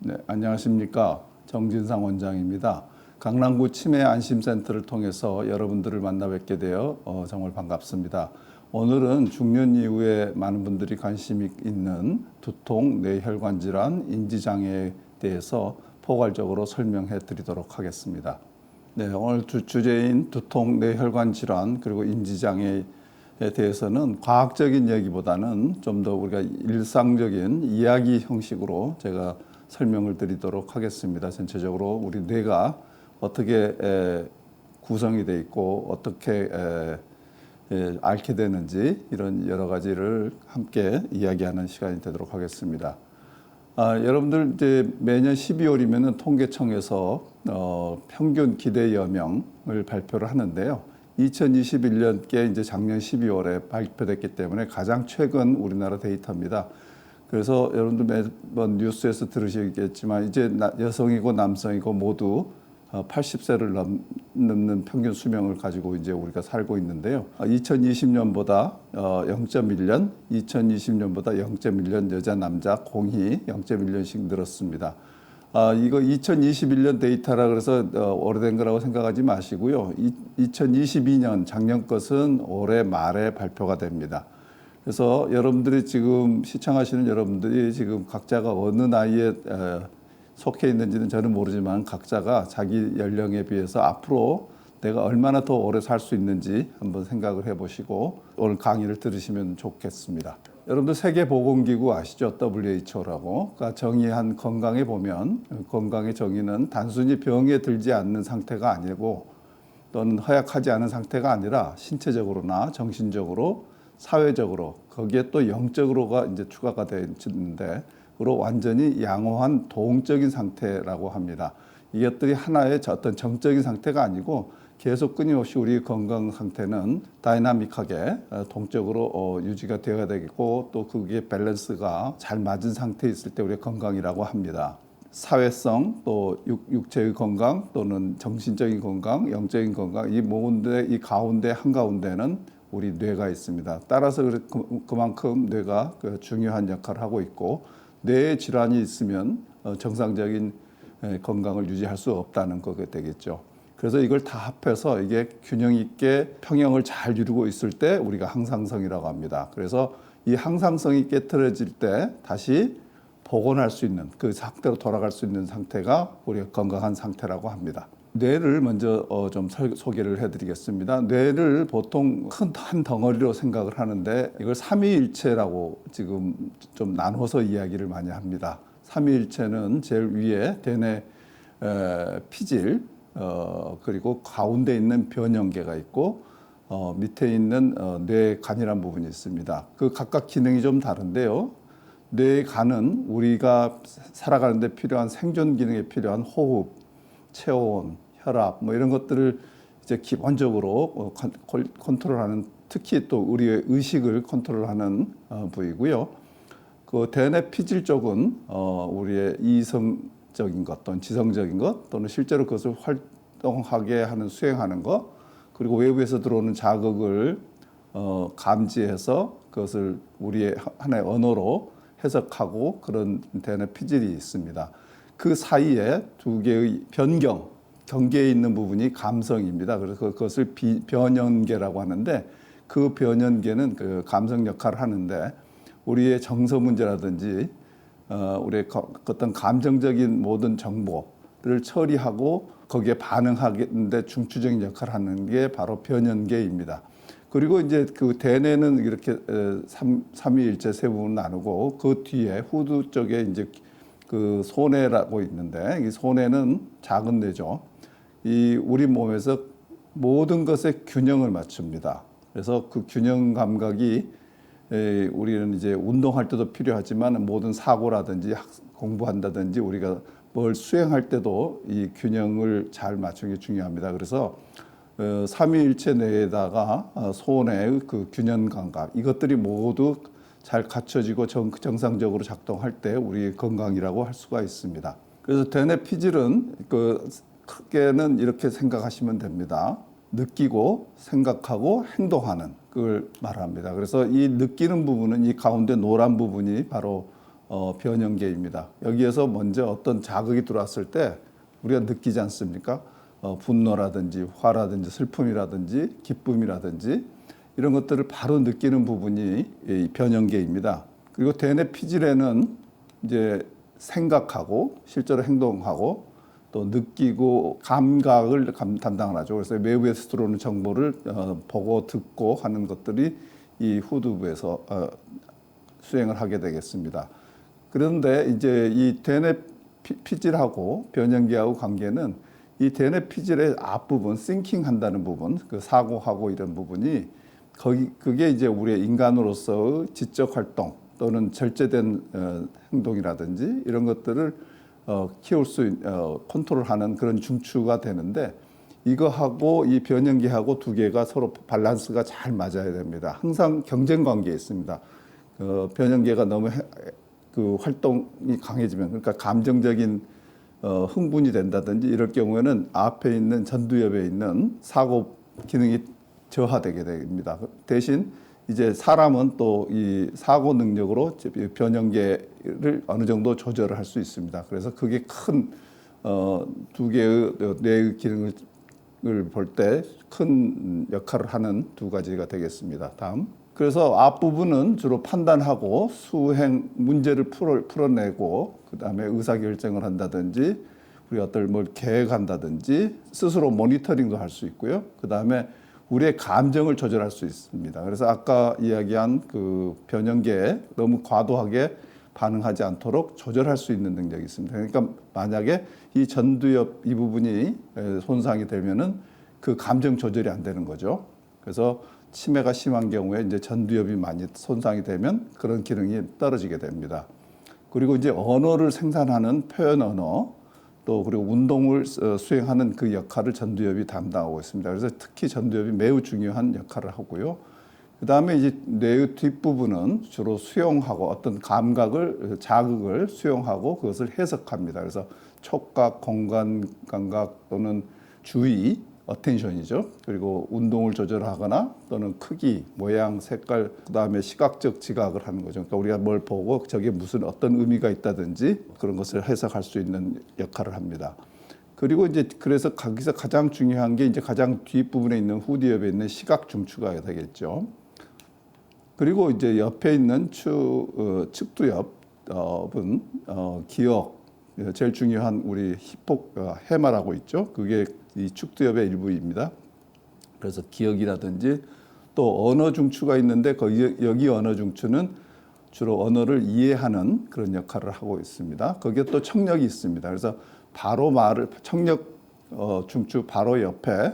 네, 안녕하십니까. 정진상 원장입니다. 강남구 치매안심센터를 통해서 여러분들을 만나 뵙게 되어 정말 반갑습니다. 오늘은 중년 이후에 많은 분들이 관심이 있는 두통, 뇌혈관 질환, 인지장애에 대해서 포괄적으로 설명해 드리도록 하겠습니다. 네, 오늘 주제인 두통, 뇌혈관 질환, 그리고 인지장애에 대해서는 과학적인 얘기보다는 좀 더 우리가 일상적인 이야기 형식으로 제가 설명을 드리도록 하겠습니다. 전체적으로 우리 뇌가 어떻게 구성이 되어 있고 어떻게 앓게 되는지 이런 여러 가지를 함께 이야기하는 시간이 되도록 하겠습니다. 여러분들 이제 매년 12월이면은 통계청에서 평균 기대 여명을 발표를 하는데요. 2021년께 이제 작년 12월에 발표됐기 때문에 가장 최근 우리나라 데이터입니다. 그래서 여러분들 매번 뉴스에서 들으시겠지만 이제 여성이고 남성이고 모두 80세를 넘는 평균 수명을 가지고 이제 우리가 살고 있는데요. 2020년보다 0.1년, 2020년보다 0.1년 여자 남자 공히 0.1년씩 늘었습니다. 이거 2021년 데이터라 그래서 오래된 거라고 생각하지 마시고요. 2022년 작년 것은 올해 말에 발표가 됩니다. 그래서 여러분들이 지금 시청하시는 여러분들이 지금 각자가 어느 나이에 속해 있는지는 저는 모르지만 각자가 자기 연령에 비해서 앞으로 내가 얼마나 더 오래 살 수 있는지 한번 생각을 해보시고 오늘 강의를 들으시면 좋겠습니다. 여러분들 세계보건기구 아시죠? WHO라고. 그러니까 정의한 건강에 보면 건강의 정의는 단순히 병에 들지 않는 상태가 아니고 또는 허약하지 않은 상태가 아니라 신체적으로나 정신적으로 사회적으로 거기에 또 영적으로가 이제 추가가 되는데 그로 완전히 양호한 동적인 상태라고 합니다. 이것들이 하나의 어떤 정적인 상태가 아니고 계속 끊임없이 우리 건강 상태는 다이나믹하게 동적으로 유지가 되어야 되겠고 또 그게 밸런스가 잘 맞은 상태에 있을 때 우리가 건강이라고 합니다. 사회성 또 육체의 건강 또는 정신적인 건강, 영적인 건강 이 모든 이 가운데 한가운데는 우리 뇌가 있습니다. 따라서 그만큼 뇌가 중요한 역할을 하고 있고 뇌에 질환이 있으면 정상적인 건강을 유지할 수 없다는 거게 되겠죠. 그래서 이걸 다 합해서 이게 균형 있게 평형을 잘 이루고 있을 때 우리가 항상성이라고 합니다. 그래서 이 항상성이 깨트려질 때 다시 복원할 수 있는 그 상태로 돌아갈 수 있는 상태가 우리가 건강한 상태라고 합니다. 뇌를 먼저 좀 소개를 해드리겠습니다. 뇌를 보통 큰 한 덩어리로 생각을 하는데 이걸 삼위일체라고 지금 좀 나눠서 이야기를 많이 합니다. 삼위일체는 제일 위에 대뇌 피질 그리고 가운데 있는 변형계가 있고 밑에 있는 뇌간이라는 부분이 있습니다. 그 각각 기능이 좀 다른데요. 뇌간은 우리가 살아가는 데 필요한 생존 기능에 필요한 호흡, 체온, 혈압 뭐 이런 것들을 이제 기본적으로 컨트롤하는 특히 또 우리의 의식을 컨트롤하는 부위고요. 그 대뇌 피질 쪽은 우리의 이성적인 것 또는 지성적인 것 또는 실제로 그것을 활동하게 하는 수행하는 것 그리고 외부에서 들어오는 자극을 감지해서 그것을 우리의 하나의 언어로 해석하고 그런 대뇌 피질이 있습니다. 그 사이에 두 개의 경계에 있는 부분이 감성입니다. 그래서 그것을 변연계라고 하는데 그 변연계는 그 감성 역할을 하는데 우리의 정서 문제라든지 우리의 어떤 감정적인 모든 정보를 처리하고 거기에 반응하는데 중추적인 역할을 하는 게 바로 변연계입니다. 그리고 이제 그 대뇌는 이렇게 삼위일체 세 부분 나누고 그 뒤에 후두 쪽에 이제 그 소뇌라고 있는데 이 소뇌는 작은 뇌죠. 이 우리 몸에서 모든 것의 균형을 맞춥니다. 그래서 그 균형 감각이 우리는 이제 운동할 때도 필요하지만 모든 사고라든지 공부한다든지 우리가 뭘 수행할 때도 이 균형을 잘 맞추는 게 중요합니다. 그래서 삼위일체 내에다가 소뇌의 그 균형 감각 이것들이 모두 잘 갖춰지고 정상적으로 작동할 때 우리 건강이라고 할 수가 있습니다. 그래서 대뇌 피질은 그 크게는 이렇게 생각하시면 됩니다. 느끼고 생각하고 행동하는 그걸 말합니다. 그래서 이 느끼는 부분은 이 가운데 노란 부분이 바로 변형계입니다. 여기에서 먼저 어떤 자극이 들어왔을 때 우리가 느끼지 않습니까? 분노라든지 화라든지 슬픔이라든지 기쁨이라든지 이런 것들을 바로 느끼는 부분이 이 변형계입니다. 그리고 대뇌 피질에는 이제 생각하고 실제로 행동하고 또 느끼고 감각을 담당을 하죠. 그래서 외부에서 들어오는 정보를 보고 듣고 하는 것들이 이 후두부에서 수행을 하게 되겠습니다. 그런데 이제 이 대뇌 피질하고 변형계하고 관계는 이 대뇌 피질의 앞부분, 싱킹 한다는 부분, 그 사고하고 이런 부분이 그게 이제 우리의 인간으로서의 지적 활동 또는 절제된 행동이라든지 이런 것들을 키울 컨트롤하는 그런 중추가 되는데 이거하고 이 변형계하고 두 개가 서로 밸런스가 잘 맞아야 됩니다. 항상 경쟁 관계에 있습니다. 변형계가 너무 그 활동이 강해지면 그러니까 감정적인 흥분이 된다든지 이럴 경우에는 앞에 있는 전두엽에 있는 사고 기능이 저하되게 됩니다. 대신 이제 사람은 또 이 사고 능력으로 변형계를 어느 정도 조절을 할 수 있습니다. 그래서 그게 큰 두 개의 뇌의 기능을 볼 때 큰 역할을 하는 두 가지가 되겠습니다. 다음. 그래서 앞부분은 주로 판단하고 수행 문제를 풀어내고 그다음에 의사결정을 한다든지 우리 어떤 뭘 계획한다든지 스스로 모니터링도 할 수 있고요. 그다음에 우리의 감정을 조절할 수 있습니다. 그래서 아까 이야기한 그 변형계에 너무 과도하게 반응하지 않도록 조절할 수 있는 능력이 있습니다. 그러니까 만약에 이 전두엽 이 부분이 손상이 되면은 그 감정 조절이 안 되는 거죠. 그래서 치매가 심한 경우에 이제 전두엽이 많이 손상이 되면 그런 기능이 떨어지게 됩니다. 그리고 이제 언어를 생산하는 표현 언어 또 그리고 운동을 수행하는 그 역할을 전두엽이 담당하고 있습니다. 그래서 특히 전두엽이 매우 중요한 역할을 하고요. 그 다음에 이제 뇌의 뒷부분은 주로 수용하고 어떤 감각을, 자극을 수용하고 그것을 해석합니다. 그래서 촉각, 공간 감각 또는 주의, 어텐션이죠. 그리고 운동을 조절하거나 또는 크기, 모양, 색깔, 그 다음에 시각적 지각을 하는 거죠. 그러니까 우리가 뭘 보고 저게 무슨 어떤 의미가 있다든지 그런 것을 해석할 수 있는 역할을 합니다. 그리고 이제 그래서 거기서 가장 중요한 게 이제 가장 뒷부분에 있는 후두엽에 있는 시각 중추가 되겠죠. 그리고 이제 옆에 있는 측두엽은 기억, 제일 중요한 우리 해마라고 있죠. 그게 이 측두엽의 일부입니다. 그래서 기억이라든지 또 언어 중추가 있는데 여기 언어 중추는 주로 언어를 이해하는 그런 역할을 하고 있습니다. 거기에 또 청력이 있습니다. 그래서 바로 청력 중추 바로 옆에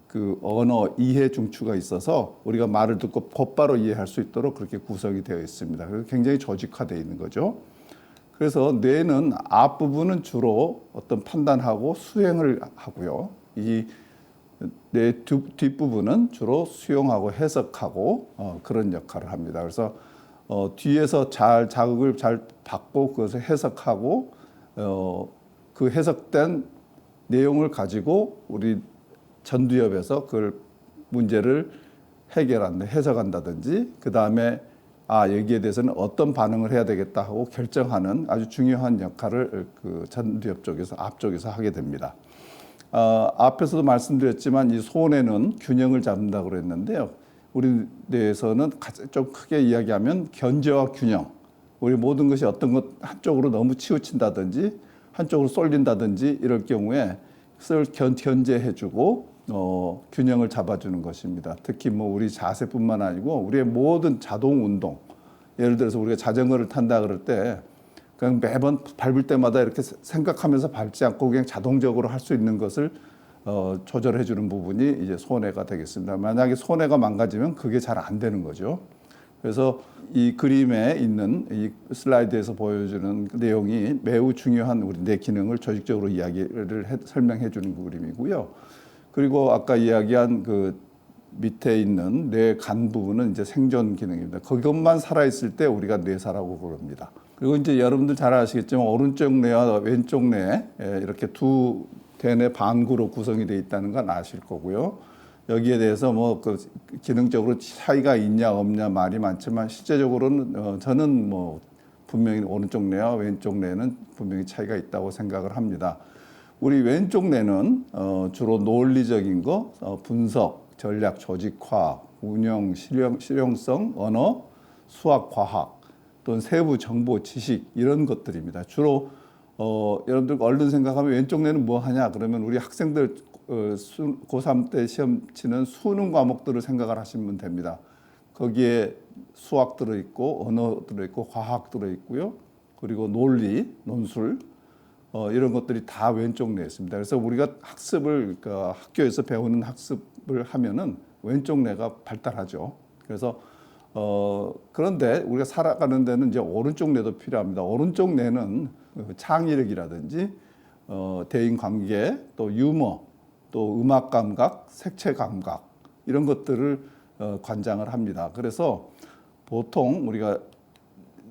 그 언어 이해 중추가 있어서 우리가 말을 듣고 곧바로 이해할 수 있도록 그렇게 구성이 되어 있습니다. 그래서 굉장히 조직화되어 있는 거죠. 그래서 뇌는 앞부분은 주로 어떤 판단하고 수행을 하고요. 이 뇌 뒷부분은 주로 수용하고 해석하고 그런 역할을 합니다. 그래서 뒤에서 자극을 잘 받고 그것을 해석하고 그 해석된 내용을 가지고 우리 전두엽에서 그걸 문제를 해석한다든지 그 다음에 여기에 대해서는 어떤 반응을 해야 되겠다 하고 결정하는 아주 중요한 역할을 그 전두엽 쪽에서 앞쪽에서 하게 됩니다. 앞에서도 말씀드렸지만 이 손에는 균형을 잡는다고 그랬는데요. 우리 뇌에서는 좀 크게 이야기하면 견제와 균형. 우리 모든 것이 어떤 것 한쪽으로 너무 치우친다든지 한쪽으로 쏠린다든지 이럴 경우에 그것을 견제해주고 균형을 잡아주는 것입니다. 특히 뭐 우리 자세뿐만 아니고 우리의 모든 자동 운동, 예를 들어서 우리가 자전거를 탄다 그럴 때 그냥 매번 밟을 때마다 이렇게 생각하면서 밟지 않고 그냥 자동적으로 할 수 있는 것을 조절해주는 부분이 이제 손해가 되겠습니다. 만약에 손해가 망가지면 그게 잘 안 되는 거죠. 그래서 이 그림에 있는 이 슬라이드에서 보여주는 내용이 매우 중요한 우리 뇌 기능을 조직적으로 설명해 주는 그림이고요. 그리고 아까 이야기한 그 밑에 있는 뇌 간 부분은 이제 생존 기능입니다. 그것만 살아있을 때 우리가 뇌사라고 부릅니다. 그리고 이제 여러분들 잘 아시겠지만 오른쪽 뇌와 왼쪽 뇌 이렇게 두 대뇌 반구로 구성이 되어 있다는 건 아실 거고요. 여기에 대해서 뭐 그 기능적으로 차이가 있냐 없냐 말이 많지만 실제적으로는 저는 뭐 분명히 오른쪽 뇌와 왼쪽 뇌는 분명히 차이가 있다고 생각을 합니다. 우리 왼쪽 뇌는 주로 논리적인 거, 분석, 전략, 조직화학, 운영, 실용성, 언어, 수학, 과학 또는 세부 정보, 지식 이런 것들입니다. 주로 여러분들 얼른 생각하면 왼쪽 뇌는 뭐 하냐 그러면 우리 학생들 고3 때 시험 치는 수능 과목들을 생각을 하시면 됩니다. 거기에 수학 들어있고 언어 들어있고 과학 들어있고요. 그리고 논리, 논술 이런 것들이 다 왼쪽 뇌에 있습니다. 그래서 우리가 학습을 그러니까 학교에서 배우는 학습을 하면은 왼쪽 뇌가 발달하죠. 그래서 그런데 우리가 살아가는 데는 이제 오른쪽 뇌도 필요합니다. 오른쪽 뇌는 창의력이라든지 대인 관계, 또 유머, 또 음악 감각, 색채 감각 이런 것들을 관장을 합니다. 그래서 보통 우리가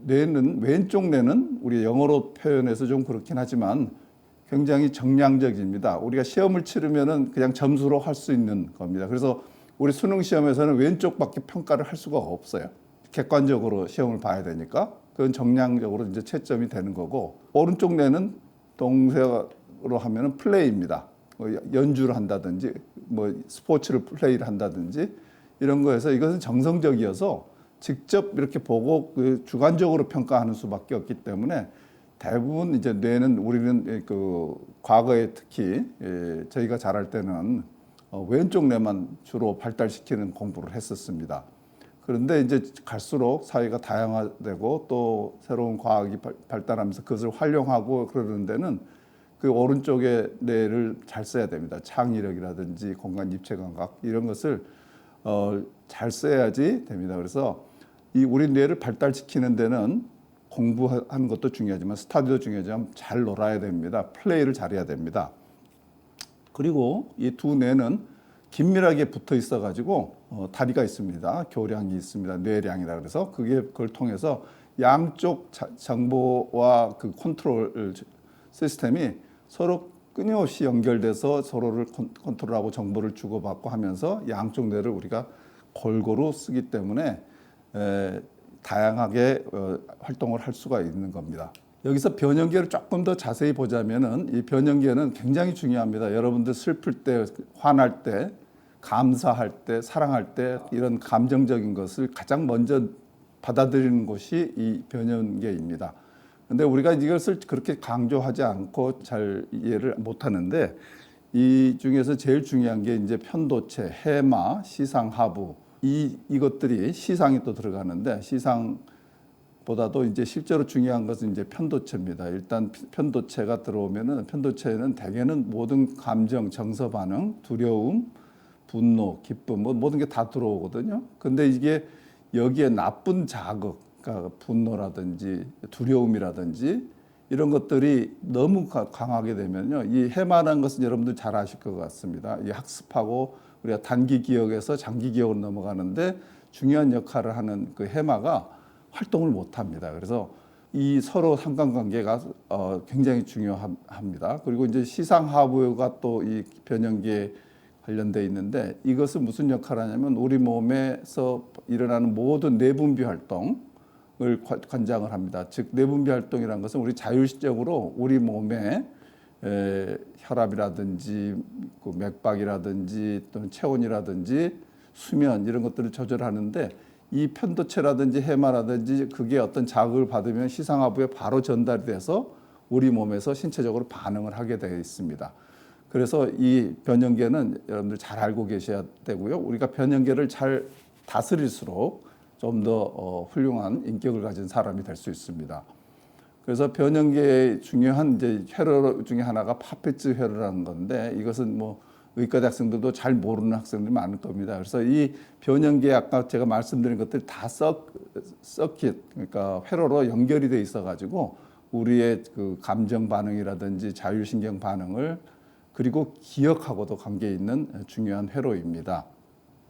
뇌는 왼쪽 뇌는 우리 영어로 표현해서 좀 그렇긴 하지만 굉장히 정량적입니다. 우리가 시험을 치르면은 그냥 점수로 할 수 있는 겁니다. 그래서 우리 수능 시험에서는 왼쪽밖에 평가를 할 수가 없어요. 객관적으로 시험을 봐야 되니까 그건 정량적으로 이제 채점이 되는 거고 오른쪽 뇌는 동사로 하면은 플레이입니다. 연주를 한다든지 뭐 스포츠를 플레이를 한다든지 이런 거에서 이것은 정성적이어서 직접 이렇게 보고 그 주관적으로 평가하는 수밖에 없기 때문에 대부분 이제 뇌는 우리는 그 과거에 특히 저희가 자랄 때는 왼쪽 뇌만 주로 발달시키는 공부를 했었습니다. 그런데 이제 갈수록 사회가 다양화되고 또 새로운 과학이 발달하면서 그것을 활용하고 그러는 데는 그 오른쪽의 뇌를 잘 써야 됩니다. 창의력이라든지 공간 입체 감각 이런 것을 잘 써야지 됩니다. 그래서 이 우리 뇌를 발달시키는 데는 공부하는 것도 중요하지만 스터디도 중요하지만 잘 놀아야 됩니다. 플레이를 잘해야 됩니다. 그리고 이 두 뇌는 긴밀하게 붙어 있어 가지고 다리가 있습니다. 교량이 있습니다. 뇌량이라 그래서 그걸 통해서 양쪽 정보와 그 컨트롤 시스템이 서로 끊임없이 연결돼서 서로를 컨트롤하고 정보를 주고받고 하면서 양쪽 뇌를 우리가 골고루 쓰기 때문에 다양하게 활동을 할 수가 있는 겁니다. 여기서 변형계를 조금 더 자세히 보자면은 이 변형계는 굉장히 중요합니다. 여러분들 슬플 때, 화날 때, 감사할 때, 사랑할 때 이런 감정적인 것을 가장 먼저 받아들이는 곳이 이 변형계입니다. 근데 우리가 이것을 그렇게 강조하지 않고 잘 이해를 못 하는데 이 중에서 제일 중요한 게 이제 편도체, 해마, 시상하부 이것들이 시상이 또 들어가는데 시상보다도 이제 실제로 중요한 것은 이제 편도체입니다. 일단 편도체가 들어오면은 편도체는 대개는 모든 감정, 정서 반응, 두려움, 분노, 기쁨 뭐 모든 게 다 들어오거든요. 근데 이게 여기에 나쁜 자극 그러니까 분노라든지 두려움이라든지 이런 것들이 너무 강하게 되면요. 이 해마라는 것은 여러분들 잘 아실 것 같습니다. 이 학습하고 우리가 단기 기억에서 장기 기억으로 넘어가는데 중요한 역할을 하는 그 해마가 활동을 못 합니다. 그래서 이 서로 상관관계가 굉장히 중요합니다. 그리고 이제 시상하부가 또 이 변형계에 관련돼 있는데 이것은 무슨 역할을 하냐면 우리 몸에서 일어나는 모든 내분비 활동을 관장을 합니다. 즉 내분비 활동이라는 것은 우리 자율적으로 우리 몸에 혈압이라든지 그 맥박이라든지 또는 체온이라든지 수면 이런 것들을 조절하는데 이 편도체라든지 해마라든지 그게 어떤 자극을 받으면 시상하부에 바로 전달이 돼서 우리 몸에서 신체적으로 반응을 하게 되어 있습니다. 그래서 이 변형계는 여러분들 잘 알고 계셔야 되고요. 우리가 변형계를 잘 다스릴수록 좀 더 훌륭한 인격을 가진 사람이 될 수 있습니다. 그래서 변형계의 중요한 이제 회로 중에 하나가 파페츠 회로라는 건데 이것은 뭐 의과대 학생들도 잘 모르는 학생들이 많을 겁니다. 그래서 이 변형계 아까 제가 말씀드린 것들 다 서킷 그러니까 회로로 연결이 돼 있어 가지고 우리의 그 감정 반응이라든지 자율신경 반응을 그리고 기억하고도 관계 있는 중요한 회로입니다.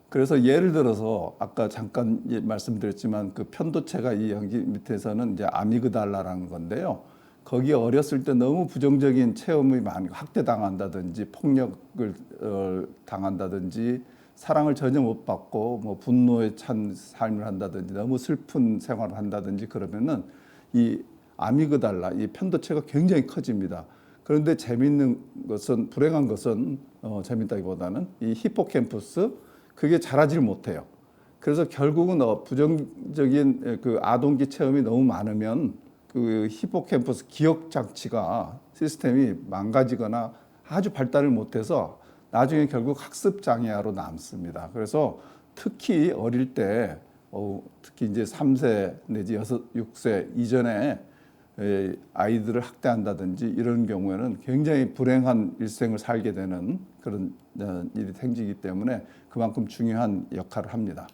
그래서 예를 들어서 아까 잠깐 말씀드렸지만 그 편도체가 이 여기 밑에서는 이제 아미그달라라는 건데요. 거기 어렸을 때 너무 부정적인 체험이 많이 학대당한다든지 폭력을 당한다든지 사랑을 전혀 못 받고 뭐 분노에 찬 삶을 한다든지 너무 슬픈 생활을 한다든지 그러면은 이 아미그달라, 이 편도체가 굉장히 커집니다. 그런데 재밌는 것은 불행한 것은 재밌다기보다는 이 히포캠퍼스 그게 자라질 못해요. 그래서 결국은 부정적인 그 아동기 체험이 너무 많으면 그 히포캠퍼스 기억 장치가 시스템이 망가지거나 아주 발달을 못해서 나중에 결국 학습 장애아로 남습니다. 그래서 특히 어릴 때 특히 이제 3세 내지 6세 이전에 아이들을 학대한다든지 이런 경우에는 굉장히 불행한 일생을 살게 되는 그런 일이 생기기 때문에 그만큼 중요한 역할을 합니다.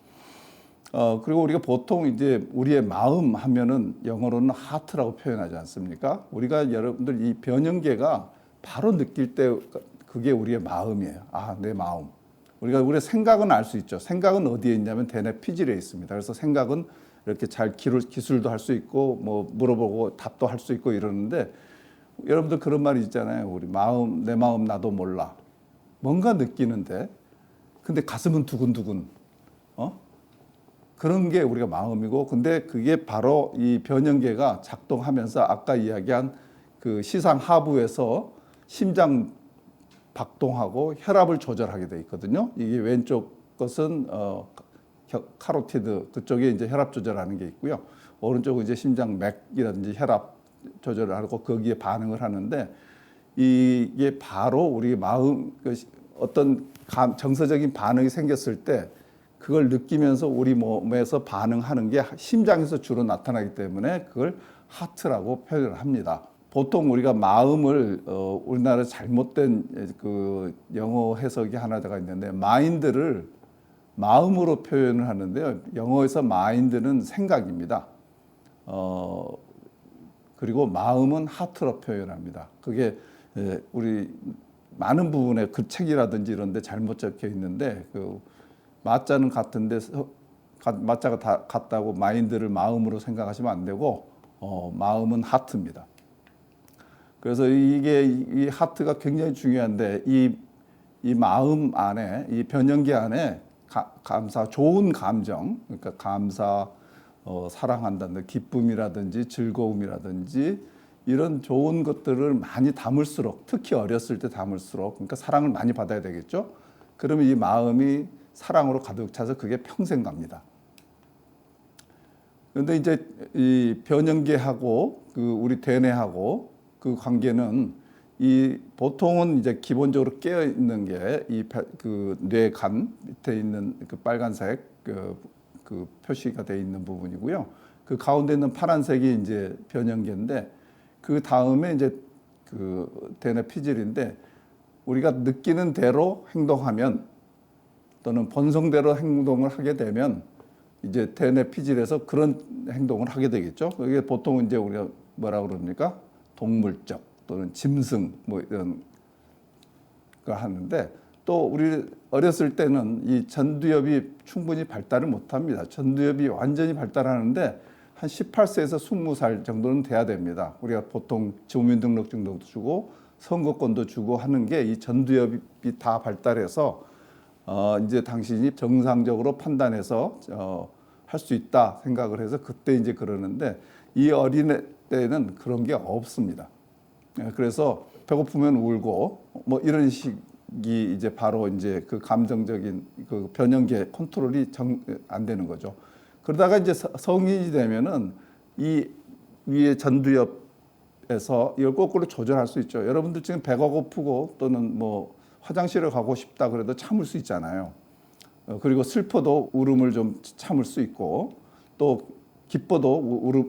그리고 우리가 보통 이제 우리의 마음 하면은 영어로는 하트라고 표현하지 않습니까? 우리가 여러분들 이 변형계가 바로 느낄 때 그게 우리의 마음이에요. 아, 내 마음. 우리의 생각은 알 수 있죠. 생각은 어디에 있냐면 대뇌 피질에 있습니다. 그래서 생각은 이렇게 잘 기술도 할 수 있고 뭐 물어보고 답도 할 수 있고 이러는데 여러분들 그런 말이 있잖아요. 우리 마음, 내 마음 나도 몰라. 뭔가 느끼는데 근데 가슴은 두근두근. 그런 게 우리가 마음이고 근데 그게 바로 이 변형계가 작동하면서 아까 이야기한 그 시상 하부에서 심장 박동하고 혈압을 조절하게 돼 있거든요. 이게 왼쪽 것은 카로티드 그쪽에 이제 혈압 조절하는 게 있고요. 오른쪽은 이제 심장 맥이라든지 혈압 조절을 하고 거기에 반응을 하는데 이게 바로 우리 마음 어떤 정서적인 반응이 생겼을 때 그걸 느끼면서 우리 몸에서 반응하는 게 심장에서 주로 나타나기 때문에 그걸 하트라고 표현을 합니다. 보통 우리가 마음을 우리나라 잘못된 그 영어 해석이 하나가 있는데 마인드를 마음으로 표현을 하는데요. 영어에서 마인드는 생각입니다. 그리고 마음은 하트로 표현합니다. 그게 우리 많은 부분에 그 책이라든지 이런 데 잘못 적혀 있는데 그 마자는 같은데 마자가 다 같다고 마인드를 마음으로 생각하시면 안 되고 마음은 하트입니다. 그래서 이게 이 하트가 굉장히 중요한데 이 마음 안에 이 변형계 안에 감사, 좋은 감정, 그러니까 감사, 사랑한다는 기쁨이라든지 즐거움이라든지 이런 좋은 것들을 많이 담을수록 특히 어렸을 때 담을수록 그러니까 사랑을 많이 받아야 되겠죠. 그러면 이 마음이 사랑으로 가득 차서 그게 평생 갑니다. 그런데 이제 이 변형계하고 그 우리 대뇌하고 그 관계는 이 보통은 이제 기본적으로 깨어 있는 게 이 그 뇌간 밑에 있는 그 빨간색 그 표시가 되어 있는 부분이고요. 그 가운데 있는 파란색이 이제 변형계인데 그 다음에 이제 그 대뇌 피질인데 우리가 느끼는 대로 행동하면 또는 본성대로 행동을 하게 되면 이제 대뇌 피질에서 그런 행동을 하게 되겠죠. 그게 보통 이제 우리가 뭐라 그럽니까? 동물적 또는 짐승 뭐 이런 거 하는데 또 우리 어렸을 때는 이 전두엽이 충분히 발달을 못합니다. 전두엽이 완전히 발달하는데 한 18세에서 20살 정도는 돼야 됩니다. 우리가 보통 주민등록증도 주고 선거권도 주고 하는 게 이 전두엽이 다 발달해서 이제 당신이 정상적으로 판단해서 할 수 있다 생각을 해서 그때 이제 그러는데 이 어린애 때는 그런 게 없습니다. 그래서 배고프면 울고 뭐 이런 식이 이제 바로 이제 그 감정적인 그 변형계 컨트롤이 안 되는 거죠. 그러다가 이제 성인이 되면은 이 위에 전두엽에서 이걸 거꾸로 조절할 수 있죠. 여러분들 지금 배가 고프고 또는 뭐 화장실을 가고 싶다 그래도 참을 수 있잖아요. 그리고 슬퍼도 울음을 좀 참을 수 있고 또 기뻐도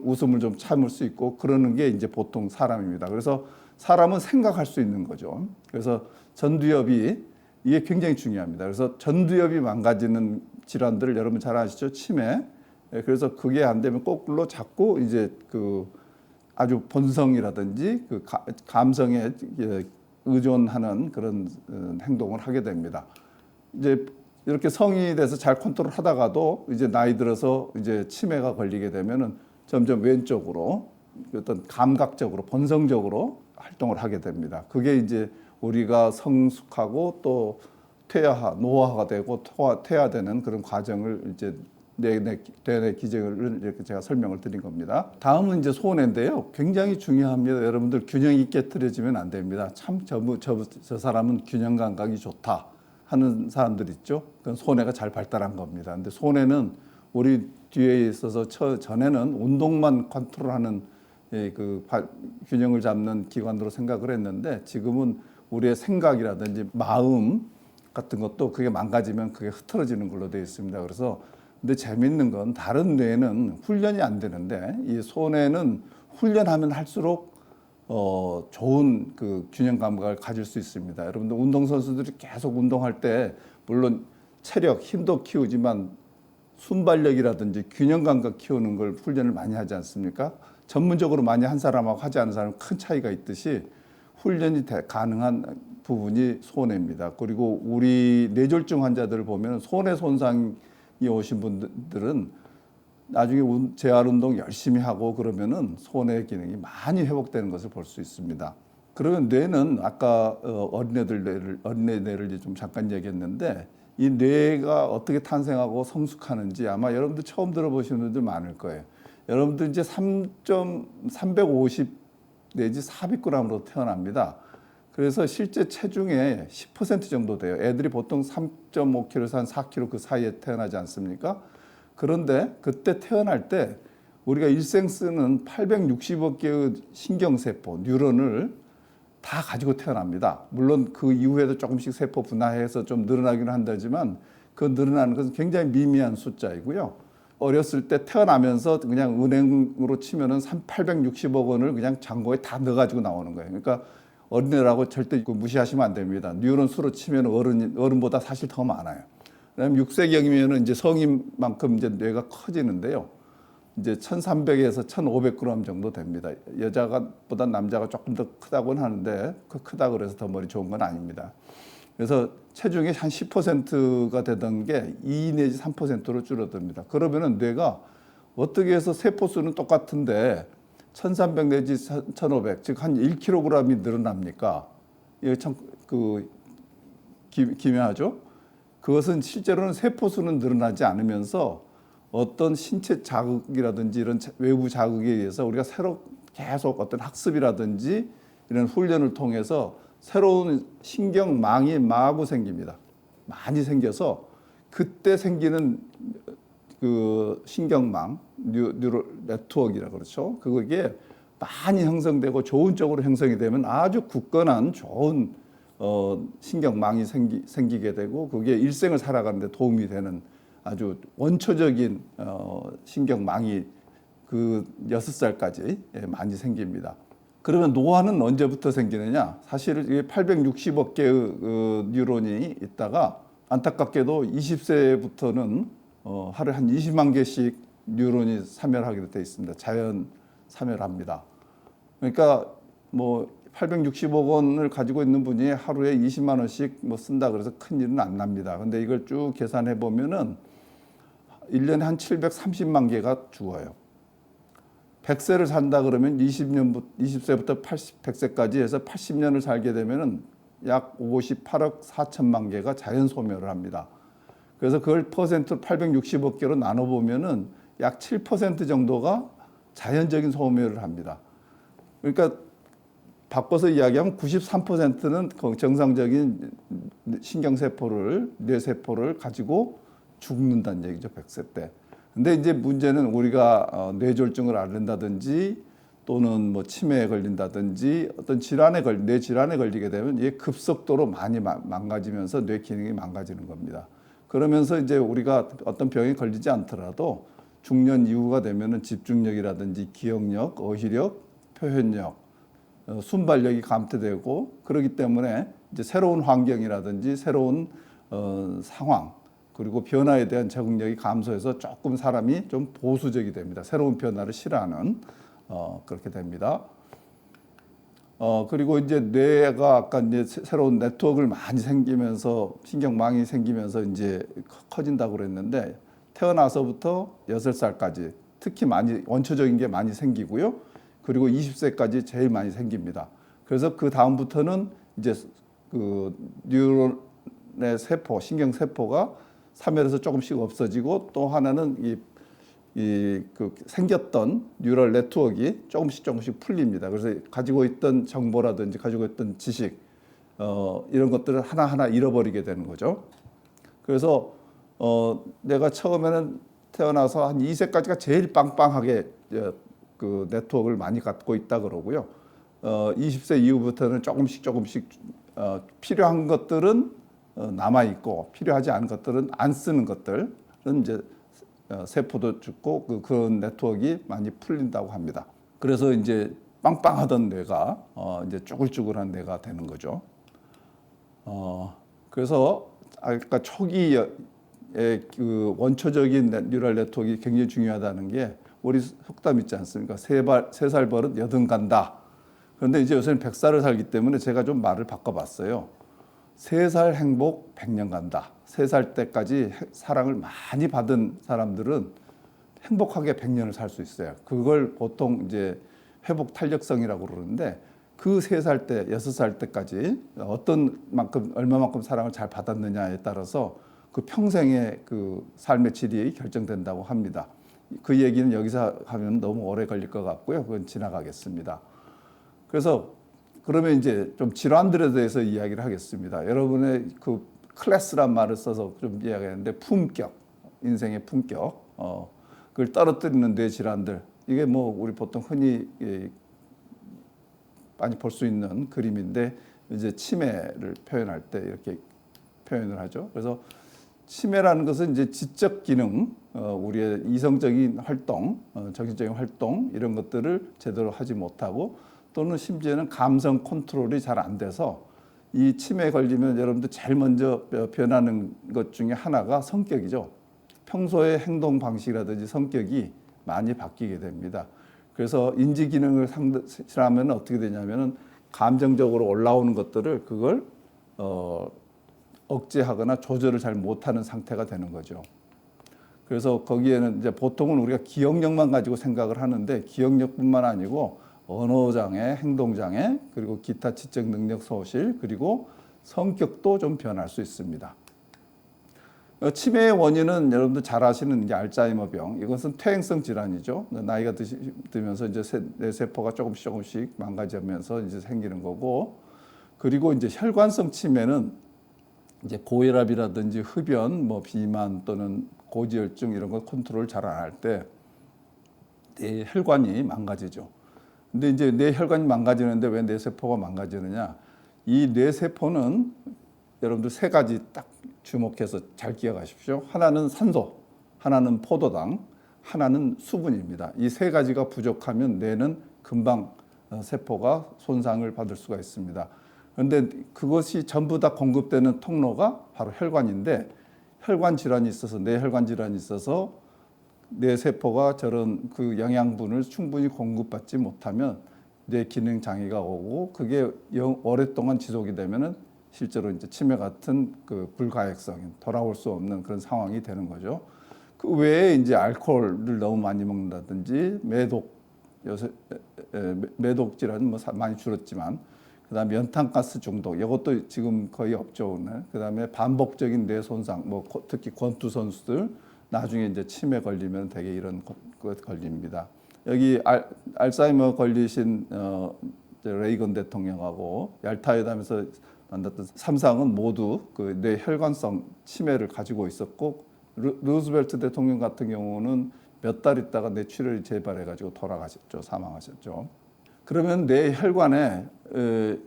웃음을 좀 참을 수 있고 그러는 게 이제 보통 사람입니다. 그래서 사람은 생각할 수 있는 거죠. 그래서 전두엽이 이게 굉장히 중요합니다. 그래서 전두엽이 망가지는 질환들을 여러분 잘 아시죠? 치매. 그래서 그게 안 되면 거꾸로 자꾸 이제 그 아주 본성이라든지 그 감성에 의존하는 그런 행동을 하게 됩니다. 이제 이렇게 성인이 돼서 잘 컨트롤 하다가도 이제 나이 들어서 이제 치매가 걸리게 되면은 점점 왼쪽으로 어떤 감각적으로 본성적으로 활동을 하게 됩니다. 그게 이제 우리가 성숙하고 또 노화가 되고 퇴화되는 그런 과정을 이제 뇌내 기전을 이렇게 제가 설명을 드린 겁니다. 다음은 이제 손해인데요. 굉장히 중요합니다. 여러분들 균형이 깨트려지면 안 됩니다. 참 저 사람은 균형 감각이 좋다 하는 사람들 있죠. 그건 손해가 잘 발달한 겁니다. 근데 손해는 우리 뒤에 있어서 전에는 운동만 컨트롤하는 균형을 잡는 기관으로 생각을 했는데 지금은 우리의 생각이라든지 마음 같은 것도 그게 망가지면 그게 흐트러지는 걸로 되어 있습니다. 그래서 근데 재밌는 건 다른 뇌는 훈련이 안 되는데 이 손해는 훈련하면 할수록 좋은 그 균형 감각을 가질 수 있습니다. 여러분들 운동선수들이 계속 운동할 때 물론 체력, 힘도 키우지만 순발력이라든지 균형 감각 키우는 걸 훈련을 많이 하지 않습니까? 전문적으로 많이 한 사람하고 하지 않은 사람은 큰 차이가 있듯이 훈련이 가능한 부분이 손해입니다. 그리고 우리 뇌졸중 환자들을 보면 손해 손상이 오신 분들은 나중에 재활 운동 열심히 하고 그러면은 손해 기능이 많이 회복되는 것을 볼 수 있습니다. 그러면 뇌는 아까 어린애 뇌를 좀 잠깐 얘기했는데 이 뇌가 어떻게 탄생하고 성숙하는지 아마 여러분들 처음 들어보시는 분들 많을 거예요. 여러분들 이제 350 내지 400g으로 태어납니다. 그래서 실제 체중의 10% 정도 돼요. 애들이 보통 3.5kg에서 한 4kg 그 사이에 태어나지 않습니까? 그런데 그때 태어날 때 우리가 일생 쓰는 860억 개의 신경세포, 뉴런을 다 가지고 태어납니다. 물론 그 이후에도 조금씩 세포 분화해서 좀 늘어나기는 한다지만 그 늘어나는 것은 굉장히 미미한 숫자이고요. 어렸을 때 태어나면서 그냥 은행으로 치면은 860억 원을 그냥 잔고에 다 넣어가지고 나오는 거예요. 그러니까 어린애라고 절대 무시하시면 안 됩니다. 뉴런 수로 치면 어른보다 사실 더 많아요. 그다음에 6세경이면은 이제 성인만큼 이제 뇌가 커지는데요. 이제 1,300에서 1,500g 정도 됩니다. 여자보다 남자가 조금 더 크다고는 하는데 크다 그래서 더 머리 좋은 건 아닙니다. 그래서 체중이 한 10%가 되던 게 2 내지 3%로 줄어듭니다. 그러면은 뇌가 어떻게 해서 세포 수는 똑같은데 1,300 내지 1,500, 즉 한 1kg이 늘어납니까? 이게 참 기묘하죠? 그것은 실제로는 세포 수는 늘어나지 않으면서 어떤 신체 자극이라든지 이런 외부 자극에 의해서 우리가 새로 계속 어떤 학습이라든지 이런 훈련을 통해서 새로운 신경망이 마구 생깁니다. 많이 생겨서 그때 생기는 그 신경망, 뉴럴 네트워크라고 그렇죠. 그게 많이 형성되고 좋은 쪽으로 형성이 되면 아주 굳건한 좋은 신경망이 생기게 되고 그게 일생을 살아가는 데 도움이 되는 아주 원초적인 신경망이 그 6살까지 많이 생깁니다. 그러면 노화는 언제부터 생기느냐? 사실 이게 860억 개의 뉴런이 있다가 안타깝게도 20세부터는 하루에 한 20만 개씩 뉴런이 사멸하게 되어 있습니다. 자연 사멸합니다. 그러니까 뭐 860억 원을 가지고 있는 분이 하루에 20만 원씩 뭐 쓴다 그래서 큰 일은 안 납니다. 근데 이걸 쭉 계산해 보면은 1년에 한 730만 개가 죽어요. 100세를 산다 그러면 20세부터 100세까지 해서 80년을 살게 되면은 약 58억 4천만 개가 자연 소멸을 합니다. 그래서 그걸 퍼센트 860억 개로 나눠 보면은 약 7% 정도가 자연적인 소멸을 합니다. 그러니까 바꿔서 이야기하면 93%는 정상적인 신경세포를, 뇌세포를 가지고 죽는다는 얘기죠, 100세 때. 근데 이제 문제는 우리가 뇌졸중을 앓는다든지 또는 뭐 치매에 걸린다든지 어떤 뇌 질환에 걸리게 되면 이게 급속도로 많이 망가지면서 뇌 기능이 망가지는 겁니다. 그러면서 이제 우리가 어떤 병에 걸리지 않더라도 중년 이후가 되면은 집중력이라든지 기억력, 어휘력, 표현력, 순발력이 감퇴되고 그렇기 때문에 이제 새로운 환경이라든지 새로운 상황 그리고 변화에 대한 적응력이 감소해서 조금 사람이 좀 보수적이 됩니다. 새로운 변화를 싫어하는 그렇게 됩니다. 그리고 이제 뇌가 아까 이제 새로운 네트워크를 많이 생기면서 신경망이 생기면서 이제 커진다고 그랬는데 태어나서부터 6살까지 특히 많이 원초적인 게 많이 생기고요. 그리고 20세까지 제일 많이 생깁니다. 그래서 그 다음부터는 이제 그 세포, 신경 세포가 사멸해서 조금씩 없어지고 또 하나는 그 생겼던 뉴럴 네트워크가 조금씩 풀립니다. 그래서 가지고 있던 정보라든지 가지고 있던 지식 이런 것들을 하나하나 잃어버리게 되는 거죠. 그래서 내가 처음에는 태어나서 한 2세까지가 제일 빵빵하게 그 네트워크를 많이 갖고 있다 그러고요. 20세 이후부터는 조금씩 필요한 것들은 남아 있고 필요하지 않은 것들은 안 쓰는 것들은 이제 세포도 죽고 그런 네트워크가 많이 풀린다고 합니다. 그래서 이제 빵빵하던 뇌가 이제 쭈글쭈글한 뇌가 되는 거죠. 그래서 아까 초기에 그 원초적인 뉴럴 네트워크가 굉장히 중요하다는 게 우리 속담 있지 않습니까? 세 살 버릇 여든 간다. 그런데 이제 요새는 100살을 살기 때문에 제가 좀 말을 바꿔봤어요. 3살 행복 100년 간다. 3살 때까지 사랑을 많이 받은 사람들은 행복하게 100년을 살 수 있어요. 그걸 보통 이제 회복 탄력성이라고 그러는데 그 3살 때, 6살 때까지 얼마만큼 사랑을 잘 받았느냐에 따라서 그 평생의 그 삶의 질이 결정된다고 합니다. 그 얘기는 여기서 하면 너무 오래 걸릴 것 같고요. 그건 지나가겠습니다. 그래서 그러면 이제 좀 질환들에 대해서 이야기를 하겠습니다. 여러분의 그 클래스란 말을 써서 좀 이야기하는데 품격, 인생의 품격, 그걸 떨어뜨리는 뇌 질환들. 이게 뭐 우리 보통 흔히 많이 볼 수 있는 그림인데 이제 치매를 표현할 때 이렇게 표현을 하죠. 그래서 치매라는 것은 이제 지적 기능, 우리의 이성적인 활동, 정신적인 활동 이런 것들을 제대로 하지 못하고 또는 심지어는 감성 컨트롤이 잘 안 돼서 이 치매에 걸리면 여러분들 제일 먼저 변하는 것 중에 하나가 성격이죠. 평소의 행동 방식이라든지 성격이 많이 바뀌게 됩니다. 그래서 인지 기능을 상실하면 어떻게 되냐면은 감정적으로 올라오는 것들을 그걸 억제하거나 조절을 잘 못하는 상태가 되는 거죠. 그래서 거기에는 이제 보통은 우리가 기억력만 가지고 생각을 하는데 기억력뿐만 아니고 언어장애, 행동장애, 그리고 기타 지적 능력 소실, 그리고 성격도 좀 변할 수 있습니다. 치매의 원인은 여러분들 잘 아시는 이제 알츠하이머병, 이것은 퇴행성 질환이죠. 나이가 들면서 이제 뇌세포가 조금씩 망가지면서 이제 생기는 거고, 그리고 이제 혈관성 치매는 이제 고혈압이라든지 흡연, 뭐 비만 또는 고지혈증 이런 거 컨트롤 잘 안 할 때 뇌 혈관이 망가지죠. 근데 이제 뇌 혈관이 망가지는데 왜 뇌세포가 망가지느냐? 이 뇌세포는 여러분들 3가지 딱 주목해서 잘 기억하십시오. 하나는 산소, 하나는 포도당, 하나는 수분입니다. 이 3가지가 부족하면 뇌는 금방 세포가 손상을 받을 수가 있습니다. 그런데 그것이 전부 다 공급되는 통로가 바로 혈관인데 혈관 질환이 있어서 뇌혈관 질환이 있어서 뇌 세포가 저런 그 영양분을 충분히 공급받지 못하면 뇌 기능 장애가 오고 그게 오랫동안 지속이 되면은 실제로 이제 치매 같은 그 불가역성인 돌아올 수 없는 그런 상황이 되는 거죠. 그 외에 이제 알코올을 너무 많이 먹는다든지 매독 질환은 뭐 많이 줄었지만 그다음에 연탄가스 중독 이것도 지금 거의 없죠 오늘. 그다음에 반복적인 뇌 손상 뭐 특히 권투 선수들 나중에 이제 치매 걸리면 되게 이런 것 걸립니다. 여기 알츠하이머 걸리신 레이건 대통령하고 얄타회담에서 만났던 3상은 모두 그 뇌혈관성 치매를 가지고 있었고 루즈벨트 대통령 같은 경우는 몇 달 있다가 뇌출혈이 재발해가지고 돌아가셨죠. 사망하셨죠. 그러면 뇌혈관의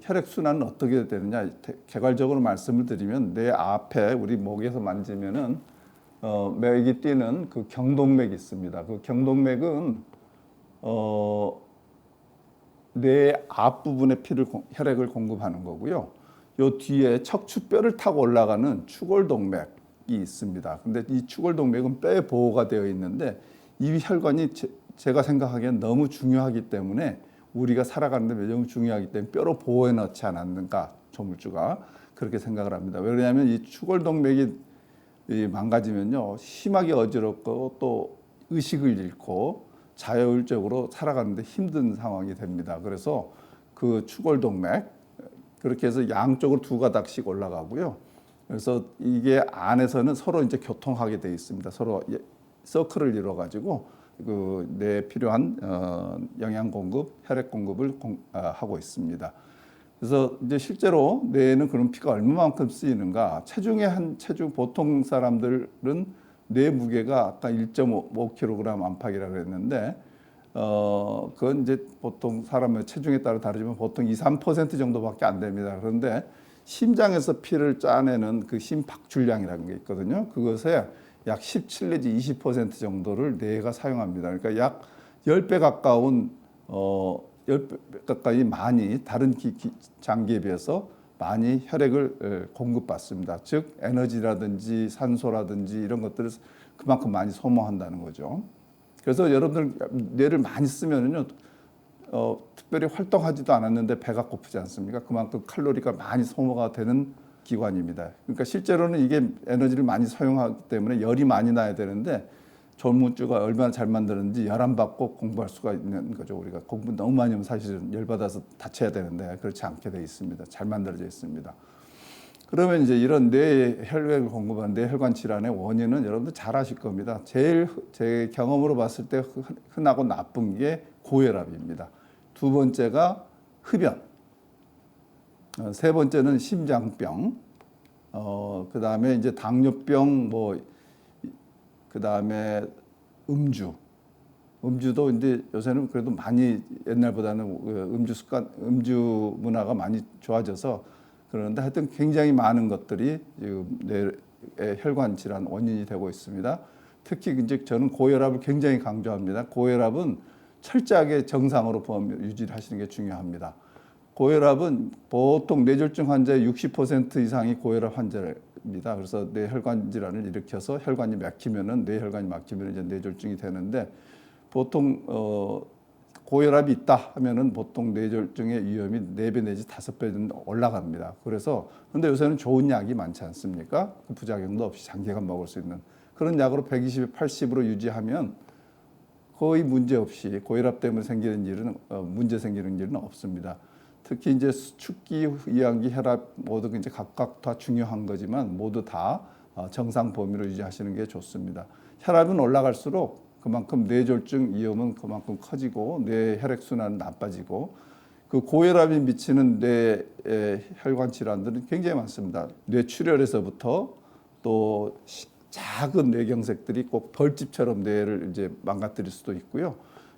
혈액순환은 어떻게 되느냐 개괄적으로 말씀을 드리면 뇌 앞에 우리 목에서 만지면은 맥이 뛰는 그 경동맥이 있습니다. 그 경동맥은 뇌 앞부분에 혈액을 공급하는 거고요. 요 뒤에 척추뼈를 타고 올라가는 추골동맥이 있습니다. 근데 이 추골동맥은 뼈에 보호가 되어 있는데 이 혈관이 제가 생각하기엔 너무 중요하기 때문에 우리가 살아가는데 매우 중요하기 때문에 뼈로 보호해 넣지 않았는가 조물주가 그렇게 생각을 합니다. 왜냐하면 이 추골동맥이 망가지면요 심하게 어지럽고 또 의식을 잃고 자율적으로 살아가는데 힘든 상황이 됩니다. 그래서 그 추골동맥 그렇게 해서 양쪽으로 2가닥씩 올라가고요. 그래서 이게 안에서는 서로 이제 교통하게 돼 있습니다. 서로 서클을 이루어 가지고 그 뇌에 필요한 영양 공급, 혈액 공급을 하고 있습니다. 그래서 이제 실제로 뇌에는 그런 피가 얼마만큼 쓰이는가? 체중 보통 사람들은 뇌 무게가 아까 1.5kg 안팎이라고 했는데 그건 이제 보통 사람의 체중에 따라 다르지만 보통 2~3% 정도밖에 안 됩니다. 그런데 심장에서 피를 짜내는 그 심박출량이라는 게 있거든요. 그것에 약 17 내지 20% 정도를 뇌가 사용합니다. 그러니까 약 10배 가까운 10배 가까이 많이 다른 장기에 비해서 많이 혈액을 공급받습니다. 즉 에너지라든지 산소라든지 이런 것들을 그만큼 많이 소모한다는 거죠. 그래서 여러분들 뇌를 많이 쓰면은요, 특별히 활동하지도 않았는데 배가 고프지 않습니까? 그만큼 칼로리가 많이 소모가 되는 기관입니다. 그러니까 실제로는 이게 에너지를 많이 사용하기 때문에 열이 많이 나야 되는데 조문주가 얼마나 잘 만드는지 열 안 받고 공부할 수가 있는 거죠. 우리가 공부 너무 많이 하면 사실은 열 받아서 다쳐야 되는데 그렇지 않게 돼 있습니다. 잘 만들어져 있습니다. 그러면 이제 이런 뇌 혈액을 공급하는 뇌혈관 질환의 원인은 여러분들 잘 아실 겁니다. 제일 제 경험으로 봤을 때 흔하고 나쁜 게 고혈압입니다. 두 번째가 흡연, 세 번째는 심장병, 그 다음에 이제 당뇨병, 그 다음에 음주도 이제 요새는 그래도 많이 옛날보다는 음주 문화가 많이 좋아져서 그런데 하여튼 굉장히 많은 것들이 지금 뇌의 혈관 질환 원인이 되고 있습니다. 특히 이제 저는 고혈압을 굉장히 강조합니다. 고혈압은 철저하게 정상으로 유지를 하시는 게 중요합니다. 고혈압은 보통 뇌졸중 환자의 60% 이상이 고혈압 환자입니다. 그래서 뇌혈관 질환을 일으켜서 혈관이 막히면은 뇌혈관이 막히면 이제 뇌졸중이 되는데 보통 고혈압이 있다 하면은 보통 뇌졸중의 위험이 4배 내지 5배 정도 올라갑니다. 그래서 근데 요새는 좋은 약이 많지 않습니까? 그 부작용도 없이 장기간 먹을 수 있는 그런 약으로 120, 80으로 유지하면 거의 문제 없이 고혈압 때문에 생기는 일은 문제 생기는 일은 없습니다. 특히 이제 수축기, 이항기, 혈압 모두 이제 각각 다 중요한 거지만 모두 다 정상 범위로 유지하시는 게 좋습니다. 혈압은 올라갈수록 그만큼 뇌졸중 위험은 그만큼 커지고 뇌 혈액 순환은 나빠지고 그 고혈압이 미치는 뇌 혈관 질환들은 굉장히 많습니다. 뇌출혈에서부터 또 작은 뇌경색들이 꼭 벌집처럼 뇌를 이제 망가뜨릴 수도 있고요.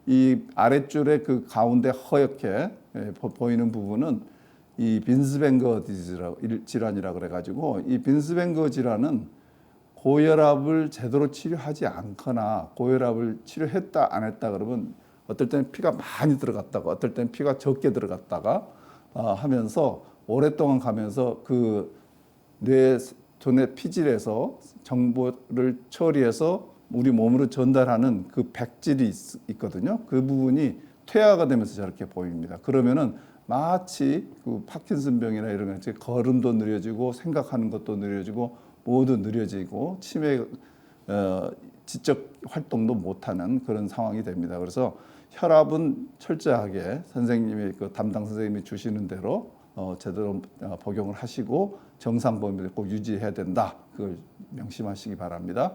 이 아랫줄의 그 가운데 허옇게 보이는 부분은 이 빈스뱅거 질환이라고 그래가지고 이 빈스뱅거 질환은 고혈압을 제대로 치료하지 않거나 고혈압을 치료했다 안 했다 그러면 어떨 때는 피가 많이 들어갔다가 어떨 때는 피가 적게 들어갔다가 하면서 오랫동안 가면서 그 뇌 전에 피질에서 정보를 처리해서 우리 몸으로 전달하는 그 백질이 있거든요. 그 부분이 퇴화가 되면서 저렇게 보입니다. 그러면은 마치 그 파킨슨병이나 이런 거 걸음도 느려지고 생각하는 것도 느려지고 모두 느려지고 지적 활동도 못하는 그런 상황이 됩니다. 그래서 혈압은 철저하게 선생님이 그 담당 선생님이 주시는 대로 제대로 복용을 하시고 정상 범위를 꼭 유지해야 된다. 그걸 명심하시기 바랍니다.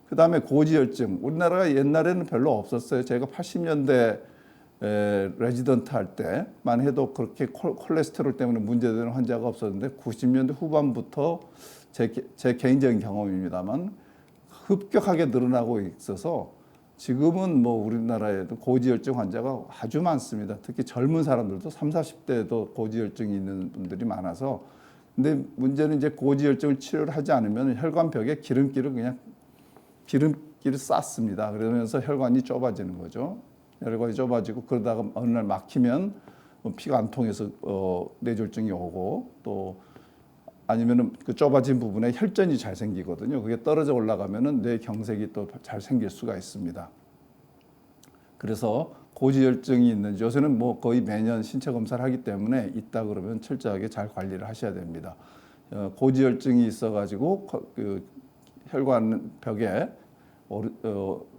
그 다음에 고지혈증. 우리나라가 옛날에는 별로 없었어요. 제가 80년대 레지던트 할 때만 해도 그렇게 콜레스테롤 때문에 문제되는 환자가 없었는데 90년대 후반부터 제 개인적인 경험입니다만 급격하게 늘어나고 있어서 지금은 뭐 우리나라에도 고지혈증 환자가 아주 많습니다. 특히 젊은 사람들도 30, 40대에도 고지혈증이 있는 분들이 많아서 근데 문제는 이제 고지혈증을 치료를 하지 않으면 혈관벽에 기름기를 쌓습니다. 그러면서 혈관이 좁아지는 거죠. 혈관이 좁아지고 그러다가 어느 날 막히면 피가 안 통해서 뇌졸중이 오고 또 아니면은 그 좁아진 부분에 혈전이 잘 생기거든요. 그게 떨어져 올라가면은 뇌경색이 또 잘 생길 수가 있습니다. 그래서 고지혈증이 있는지 요새는 뭐 거의 매년 신체 검사를 하기 때문에 있다 그러면 철저하게 잘 관리를 하셔야 됩니다. 고지혈증이 있어가지고 그 혈관 벽에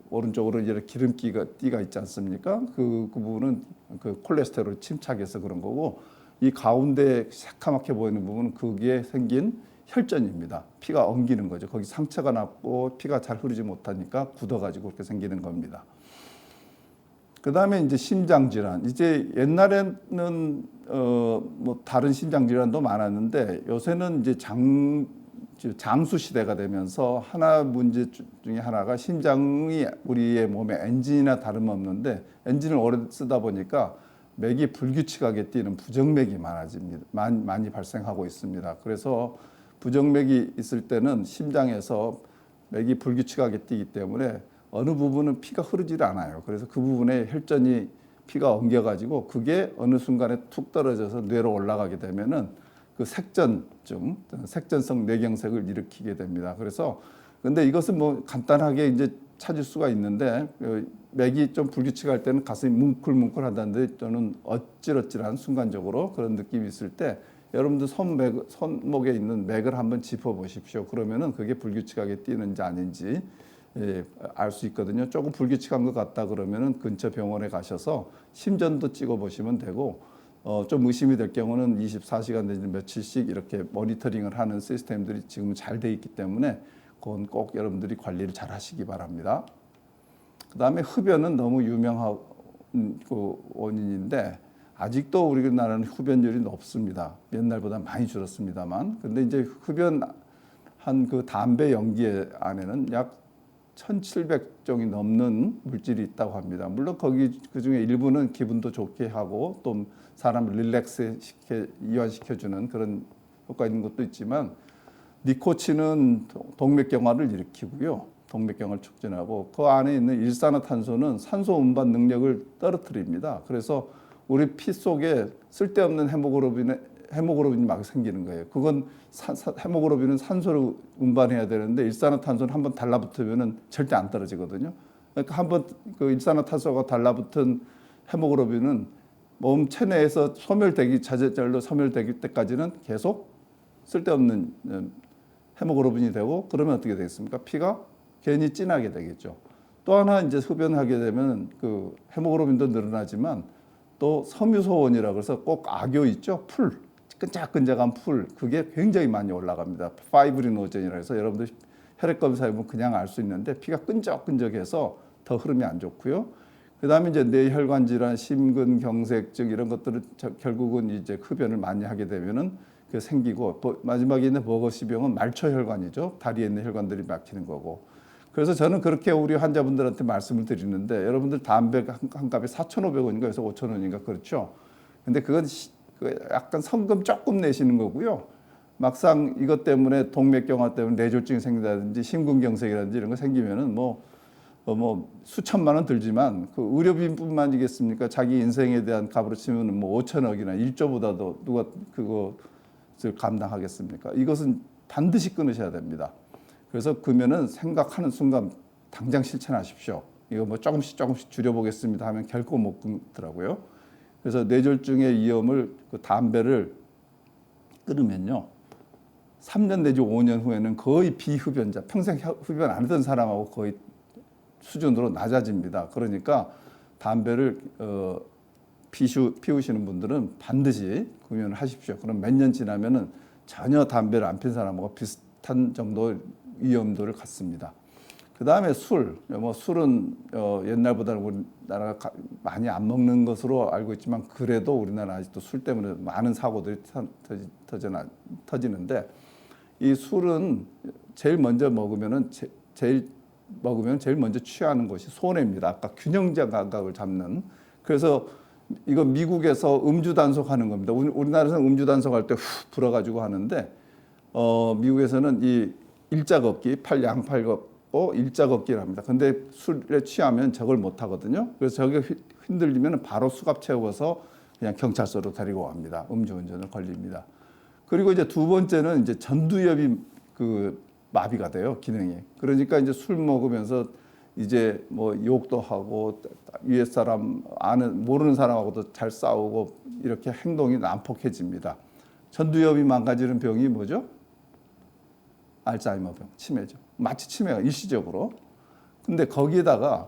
오른쪽으로 이제 띠가 있지 않습니까? 그 부분은 그 콜레스테롤 침착해서 그런 거고 이 가운데 새카맣게 보이는 부분은 거기에 생긴 혈전입니다. 피가 엉기는 거죠. 거기 상처가 났고 피가 잘 흐르지 못하니까 굳어가지고 그렇게 생기는 겁니다. 그 다음에 이제 심장 질환. 이제 옛날에는 뭐 다른 심장 질환도 많았는데 요새는 이제 장수 시대가 되면서 문제 중에 하나가 심장이 우리의 몸의 엔진이나 다름없는데 엔진을 오래 쓰다 보니까 맥이 불규칙하게 뛰는 부정맥이 많이 발생하고 있습니다. 그래서 부정맥이 있을 때는 심장에서 맥이 불규칙하게 뛰기 때문에 어느 부분은 피가 흐르질 않아요. 그래서 그 부분에 혈전이 피가 엉겨가지고 그게 어느 순간에 툭 떨어져서 뇌로 올라가게 되면은 그 색전성 뇌경색을 일으키게 됩니다. 그래서 근데 이것은 뭐 간단하게 이제 찾을 수가 있는데 맥이 좀 불규칙할 때는 가슴이 뭉클뭉클하다는데 저는 어찌러찌한 순간적으로 그런 느낌이 있을 때 여러분들 손목에 있는 맥을 한번 짚어 보십시오. 그러면은 그게 불규칙하게 뛰는지 아닌지 알 수 있거든요. 조금 불규칙한 것 같다 그러면은 근처 병원에 가셔서 심전도 찍어 보시면 되고 좀 의심이 될 경우는 24시간 내지 며칠씩 이렇게 모니터링을 하는 시스템들이 지금 잘 돼 있기 때문에 그건 꼭 여러분들이 관리를 잘 하시기 바랍니다. 그 다음에 흡연은 너무 유명한 그 원인인데 아직도 우리나라는 흡연율이 높습니다. 옛날보다 많이 줄었습니다만. 근데 이제 흡연한 그 담배 연기 안에는 약 1,700종이 넘는 물질이 있다고 합니다. 물론 그 중에 일부는 기분도 좋게 하고 또 사람을 이완시켜주는 그런 효과 있는 것도 있지만 니코틴은 동맥경화를 일으키고요. 동맥경화를 촉진하고 그 안에 있는 일산화탄소는 산소 운반 능력을 떨어뜨립니다. 그래서 우리 피 속에 쓸데없는 헤모글로빈이 막 생기는 거예요. 그건 헤모글로빈은 산소를 운반해야 되는데 일산화탄소는 한번 달라붙으면 절대 안 떨어지거든요. 그러니까 한번 그 일산화탄소가 달라붙은 헤모글로빈은 몸 체내에서 자제절로 소멸되기 때까지는 계속 쓸데없는 헤모글로빈이 되고 그러면 어떻게 되겠습니까? 피가 괜히 진하게 되겠죠. 또 하나 이제 흡연하게 되면 그 헤모글로빈도 늘어나지만 또 섬유소원이라고 해서 꼭 악교 있죠? 풀. 끈적끈적한 풀. 그게 굉장히 많이 올라갑니다. 파이브리노젠이라 해서 여러분들 혈액 검사해보면 그냥 알 수 있는데 피가 끈적끈적해서 더 흐름이 안 좋고요. 그 다음에 이제 뇌혈관 질환, 심근경색증 이런 것들을 결국은 이제 흡연을 많이 하게 되면은 그 생기고 마지막에 있는 버거시병은 말초혈관이죠. 다리에 있는 혈관들이 막히는 거고. 그래서 저는 그렇게 우리 환자분들한테 말씀을 드리는데 여러분들 담배 한 갑에 4,500원인가 해서 5,000원인가 그렇죠. 근데 그건 약간 성금 조금 내시는 거고요. 막상 이것 때문에 동맥경화 때문에 뇌졸중이 생긴다든지 심근경색이라든지 이런 거 생기면은 뭐 수천만 원 들지만 그 의료비뿐만이겠습니까? 자기 인생에 대한 값으로 치면 뭐 5천억이나 1조보다도 누가 그것을 감당하겠습니까? 이것은 반드시 끊으셔야 됩니다. 그래서 금연은 생각하는 순간 당장 실천하십시오. 이거 뭐 조금씩 줄여보겠습니다 하면 결코 못 끊더라고요. 그래서 뇌졸중의 위험을 그 담배를 끊으면요. 3년 내지 5년 후에는 거의 비흡연자, 평생 흡연 안 하던 사람하고 거의 수준으로 낮아집니다. 그러니까 담배를 피우시는 분들은 반드시 금연을 하십시오. 그럼 몇 년 지나면은 전혀 담배를 안 핀 사람하고 비슷한 정도 위험도를 갖습니다. 그 다음에 술은 옛날보다는 우리나라가 많이 안 먹는 것으로 알고 있지만 그래도 우리나라 아직도 술 때문에 많은 사고들이 터지는데 이 술은 제일 먹으면 제일 먼저 취하는 것이 소뇌입니다. 아까 균형자 감각을 잡는. 그래서 이거 미국에서 음주 단속하는 겁니다. 우리나라에서는 음주 단속할 때 후 불어가지고 하는데 미국에서는 이 일자 걷기, 양팔 걷고 일자 걷기를 합니다. 근데 술에 취하면 저걸 못 하거든요. 그래서 저게 흔들리면 바로 수갑 채워서 그냥 경찰서로 데리고 갑니다. 음주운전을 걸립니다. 그리고 이제 두 번째는 이제 전두엽이 마비가 돼요, 기능이. 그러니까 이제 술 먹으면서 이제 뭐 욕도 하고 위에 사람 모르는 사람하고도 잘 싸우고 이렇게 행동이 난폭해집니다. 전두엽이 망가지는 병이 뭐죠? 알츠하이머병, 치매죠. 마치 치매가 일시적으로. 근데 거기에다가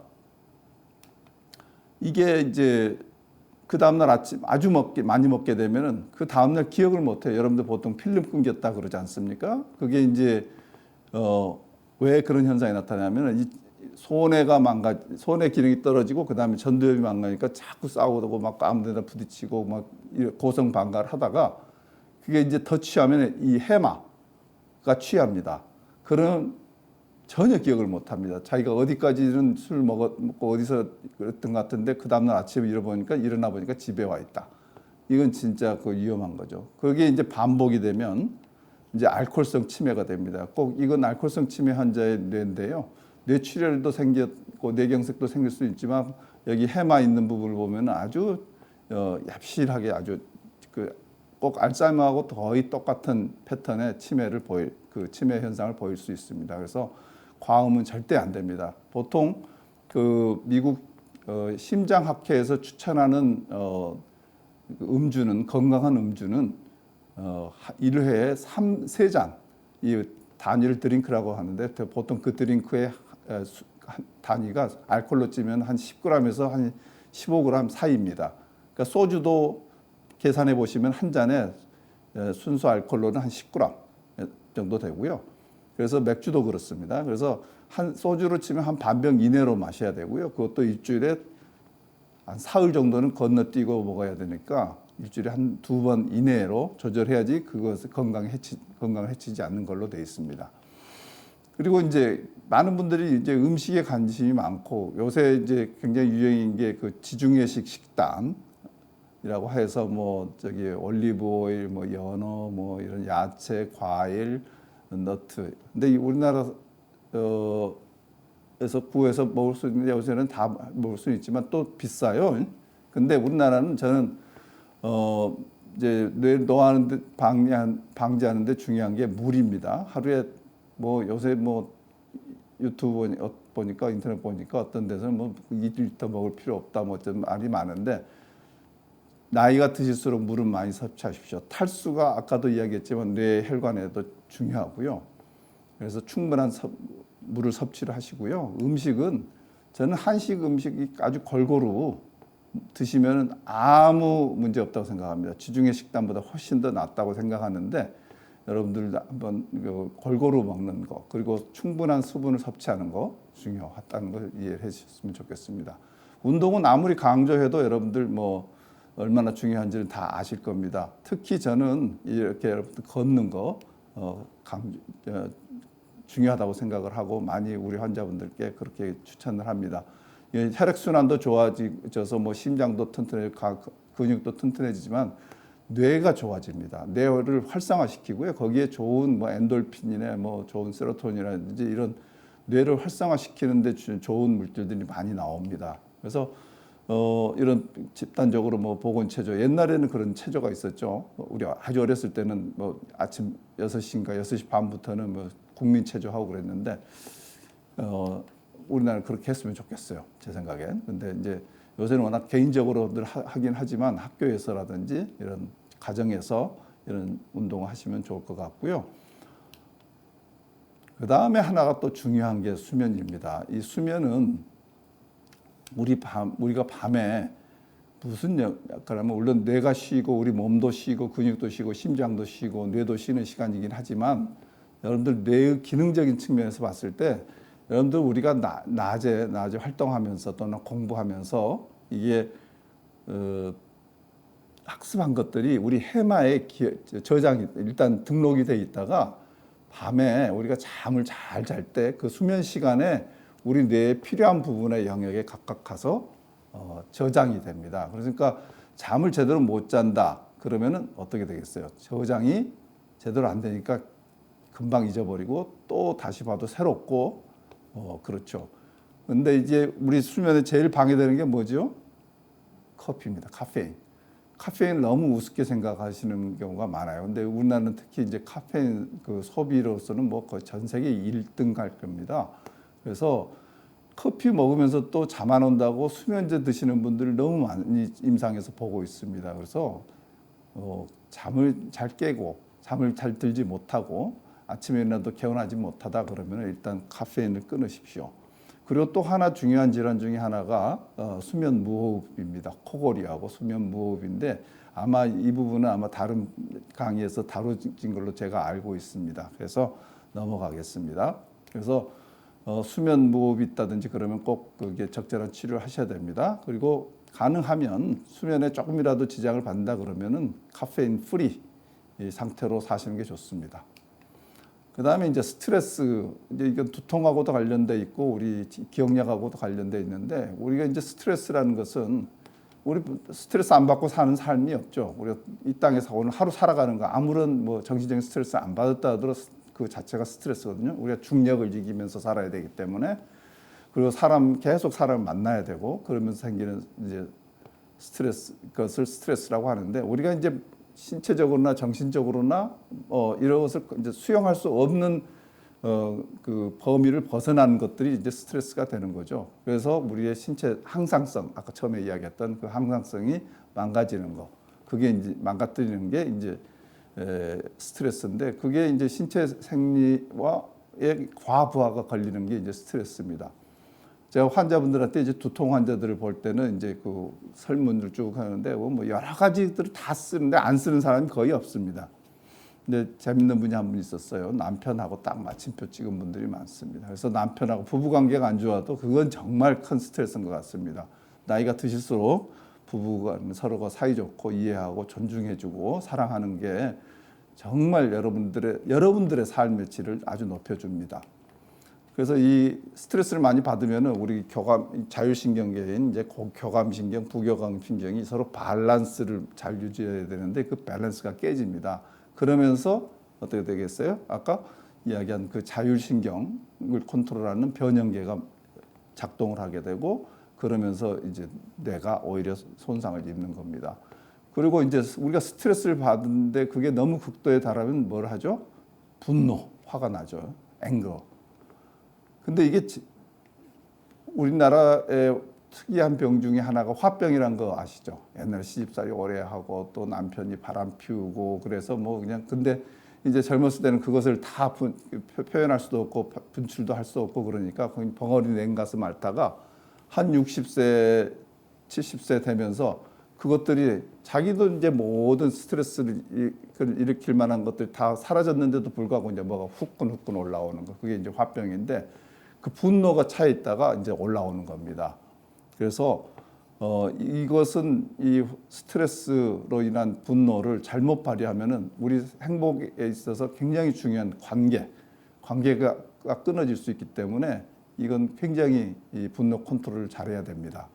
이게 이제 그 다음날 아침 아주 많이 먹게 되면은 그 다음날 기억을 못해요. 여러분들 보통 필름 끊겼다 그러지 않습니까? 그게 이제 왜 그런 현상이 나타나냐면은 이 소뇌 기능이 떨어지고 그 다음에 전두엽이 망가니까 자꾸 싸우고 막 아무데나 부딪히고 막 고성방가를 하다가 그게 이제 더 취하면 이 해마가 취합니다. 그럼 전혀 기억을 못 합니다. 자기가 어디까지는 술 먹고 어디서 그랬던 것 같은데 그 다음날 아침에 일어나 보니까 집에 와 있다. 이건 진짜 그 위험한 거죠. 그게 이제 반복이 되면 이제 알코올성 치매가 됩니다. 꼭 이건 알코올성 치매 환자의 뇌인데요. 뇌출혈도 생겼고 뇌경색도 생길 수 있지만 여기 해마 있는 부분을 보면 아주 얍실하게 아주 꼭 알츠하이머하고 거의 똑같은 패턴의 그 치매 현상을 보일 수 있습니다. 그래서 과음은 절대 안 됩니다. 보통 그 미국 심장학회에서 추천하는 음주는 건강한 음주는 1회에 3잔 이 단위를 드링크라고 하는데 보통 그 드링크의 단위가 알코올로 찌면 한 10g에서 한 15g 사이입니다. 그러니까 소주도 계산해 보시면 한 잔에 순수 알코올로는 한 10g 정도 되고요. 그래서 맥주도 그렇습니다. 그래서 한 소주로 치면 한 반병 이내로 마셔야 되고요. 그것도 일주일에 한 사흘 정도는 건너뛰고 먹어야 되니까 일주일에 한 2번 이내로 조절해야지 그것을 건강을 해치지 않는 걸로 되어 있습니다. 그리고 이제 많은 분들이 이제 음식에 관심이 많고 요새 이제 굉장히 유행인 게 그 지중해식 식단이라고 해서 뭐 저기 올리브 오일, 뭐 연어, 뭐 이런 야채, 과일, 너트. 근데 우리나라에서 구해서 먹을 수 있는데 요새는 다 먹을 수 있지만 또 비싸요. 근데 우리나라는 저는 이제 뇌 노화하는데 방지하는데 중요한 게 물입니다. 하루에 뭐 요새 뭐 유튜브 보니까 인터넷 보니까 어떤 데서는 뭐 2리터 먹을 필요 없다 뭐 좀 말이 많은데 나이가 드실수록 물은 많이 섭취하십시오. 탈수가 아까도 이야기했지만 뇌 혈관에도 중요하고요. 그래서 충분한 물을 섭취를 하시고요. 음식은 저는 한식 음식이 아주 골고루 드시면 아무 문제 없다고 생각합니다. 지중해 식단보다 훨씬 더 낫다고 생각하는데 여러분들 한번 골고루 먹는 거 그리고 충분한 수분을 섭취하는 거 중요하다는 걸 이해해 주셨으면 좋겠습니다. 운동은 아무리 강조해도 여러분들 뭐 얼마나 중요한지는 다 아실 겁니다. 특히 저는 이렇게 여러분들 걷는 거 중요하다고 생각을 하고 많이 우리 환자분들께 그렇게 추천을 합니다. 혈액순환도 좋아져서 뭐 심장도 튼튼해지고 근육도 튼튼해지지만 뇌가 좋아집니다. 뇌를 활성화시키고요. 거기에 좋은 뭐 엔돌핀이나 뭐 좋은 세로토닌이라든지 이런 뇌를 활성화시키는데 좋은 물질들이 많이 나옵니다. 그래서 이런 집단적으로 뭐 보건체조 옛날에는 그런 체조가 있었죠. 우리 아주 어렸을 때는 뭐 아침 6시인가 6시 반부터는 뭐 국민체조하고 그랬는데 우리나라는 그렇게 했으면 좋겠어요. 제 생각엔. 근데 이제 요새는 워낙 개인적으로들 하긴 하지만 학교에서라든지 이런 가정에서 이런 운동을 하시면 좋을 것 같고요. 그 다음에 하나가 또 중요한 게 수면입니다. 이 수면은 우리가 밤에 무슨 역할을 하면 물론 뇌가 쉬고 우리 몸도 쉬고 근육도 쉬고 심장도 쉬고 뇌도 쉬는 시간이긴 하지만 여러분들 뇌의 기능적인 측면에서 봤을 때 여러분들 우리가 낮에 활동하면서 또는 공부하면서 이게 학습한 것들이 우리 해마에 저장이 일단 등록이 돼 있다가 밤에 우리가 잠을 잘 잘 때 그 수면 시간에 우리 뇌에 필요한 부분의 영역에 각각 가서 저장이 됩니다. 그러니까 잠을 제대로 못 잔다 그러면은 어떻게 되겠어요? 저장이 제대로 안 되니까 금방 잊어버리고 또 다시 봐도 새롭고 그렇죠. 근데 이제 우리 수면에 제일 방해되는 게 뭐죠? 커피입니다. 카페인. 카페인을 너무 우습게 생각하시는 경우가 많아요. 근데 우리나라는 특히 이제 카페인 그 소비로서는 뭐 거의 전 세계 1등 갈 겁니다. 그래서 커피 먹으면서 또 잠 안 온다고 수면제 드시는 분들 너무 많이 임상에서 보고 있습니다. 그래서 잠을 잘 깨고 잠을 잘 들지 못하고 아침에 일어나도 개운하지 못하다 그러면 일단 카페인을 끊으십시오. 그리고 또 하나 중요한 질환 중에 하나가 수면 무호흡입니다. 코골이하고 수면 무호흡인데 아마 이 부분은 아마 다른 강의에서 다뤄진 걸로 제가 알고 있습니다. 그래서 넘어가겠습니다. 그래서 수면 무호흡이 있다든지 그러면 꼭 그게 적절한 치료를 하셔야 됩니다. 그리고 가능하면 수면에 조금이라도 지장을 받는다 그러면은 카페인 프리 이 상태로 사시는 게 좋습니다. 그 다음에 이제 스트레스, 이제 이건 두통하고도 관련돼 있고 우리 기억력하고도 관련돼 있는데 우리가 이제 스트레스라는 것은 우리 스트레스 안 받고 사는 삶이 없죠. 우리가 이 땅에서 오늘 하루 살아가는 거 아무런 뭐 정신적인 스트레스 안 받았다 하더라도 그 자체가 스트레스거든요. 우리가 중력을 이기면서 살아야 되기 때문에 그리고 계속 사람을 만나야 되고 그러면서 생기는 이제 스트레스, 그것을 스트레스라고 하는데 우리가 이제 신체적으로나 정신적으로나 이런 것을 이제 수용할 수 없는 그 범위를 벗어난 것들이 이제 스트레스가 되는 거죠. 그래서 우리의 신체 항상성, 아까 처음에 이야기했던 그 항상성이 망가지는 거, 그게 이제 망가뜨리는 게 이제 스트레스인데 그게 이제 신체 생리와의 과부하가 걸리는 게 이제 스트레스입니다. 제가 환자분들한테 이제 두통 환자들을 볼 때는 이제 그 설문을 쭉 하는데 뭐 여러 가지들을 다 쓰는데 안 쓰는 사람이 거의 없습니다. 근데 재밌는 분이 한 분 있었어요. 남편하고 딱 마침표 찍은 분들이 많습니다. 그래서 남편하고 부부 관계가 안 좋아도 그건 정말 큰 스트레스인 것 같습니다. 나이가 드실수록 부부가 서로가 사이좋고 이해하고 존중해주고 사랑하는 게 정말 여러분들의 삶의 질을 아주 높여줍니다. 그래서 이 스트레스를 많이 받으면은 우리 자율신경계인 이제 교감신경, 부교감신경이 서로 밸런스를 잘 유지해야 되는데 그 밸런스가 깨집니다. 그러면서 어떻게 되겠어요? 아까 이야기한 그 자율신경을 컨트롤하는 변형계가 작동을 하게 되고 그러면서 이제 뇌가 오히려 손상을 입는 겁니다. 그리고 이제 우리가 스트레스를 받는데 그게 너무 극도에 달하면 뭘 하죠? 분노, 화가 나죠. 앵거. 근데 이게 우리나라의 특이한 병 중에 하나가 화병이란 거 아시죠? 옛날에 시집살이 오래 하고 또 남편이 바람 피우고 그래서 뭐 그냥 근데 이제 젊었을 때는 그것을 다 표현할 수도 없고 분출도 할 수 없고 그러니까 거기 벙어리 냉가슴 앓다가 한 60세, 70세 되면서 그것들이 자기도 이제 모든 스트레스를 일으킬 만한 것들이 다 사라졌는데도 불구하고 이제 뭐가 후끈후끈 올라오는 거. 그게 이제 화병인데 그 분노가 차 있다가 이제 올라오는 겁니다. 그래서 이것은 이 스트레스로 인한 분노를 잘못 발휘하면은 우리 행복에 있어서 굉장히 중요한 관계가 끊어질 수 있기 때문에 이건 굉장히 이 분노 컨트롤을 잘해야 됩니다.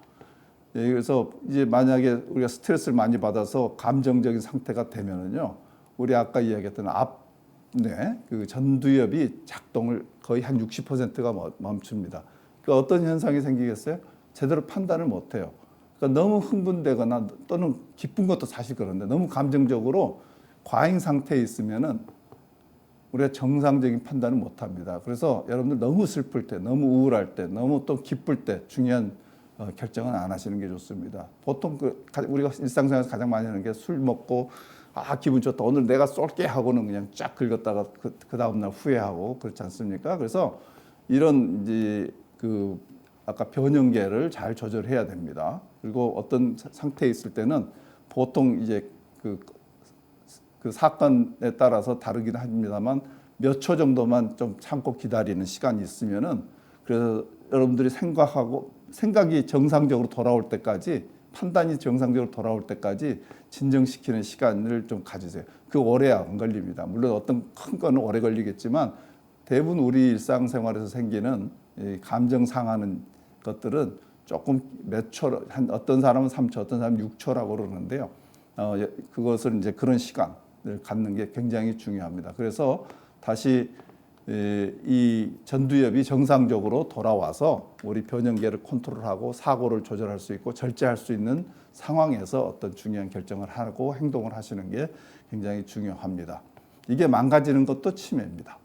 그래서 이제 만약에 우리가 스트레스를 많이 받아서 감정적인 상태가 되면은요, 우리 아까 이야기했던 앞뇌 그 전두엽이 작동을 거의 한 60%가 멈춥니다. 그러니까 어떤 현상이 생기겠어요? 제대로 판단을 못 해요. 그러니까 너무 흥분되거나 또는 기쁜 것도 사실 그런데 너무 감정적으로 과잉 상태에 있으면은 우리가 정상적인 판단을 못 합니다. 그래서 여러분들 너무 슬플 때, 너무 우울할 때, 너무 또 기쁠 때 중요한 결정은 안 하시는 게 좋습니다. 보통 우리가 일상생활에서 가장 많이 하는 게 술 먹고 기분 좋다 오늘 내가 쏠게 하고는 그냥 쫙 긁었다가 그 다음날 후회하고 그렇지 않습니까? 그래서 이런 이제 그 아까 변형계를 잘 조절해야 됩니다. 그리고 어떤 상태에 있을 때는 보통 이제 그 사건에 따라서 다르긴 합니다만 몇 초 정도만 좀 참고 기다리는 시간이 있으면은 그래서 여러분들이 생각이 정상적으로 돌아올 때까지 판단이 정상적으로 돌아올 때까지 진정시키는 시간을 좀 가지세요. 그 오래 안 걸립니다. 물론 어떤 큰 거는 오래 걸리겠지만 대부분 우리 일상생활에서 생기는 이 감정 상하는 것들은 조금 몇 초, 어떤 사람은 3초, 어떤 사람은 6초라고 그러는데요. 그것을 이제 그런 시간을 갖는 게 굉장히 중요합니다. 그래서 다시 이 전두엽이 정상적으로 돌아와서 우리 변형계를 컨트롤하고 사고를 조절할 수 있고 절제할 수 있는 상황에서 어떤 중요한 결정을 하고 행동을 하시는 게 굉장히 중요합니다. 이게 망가지는 것도 치매입니다.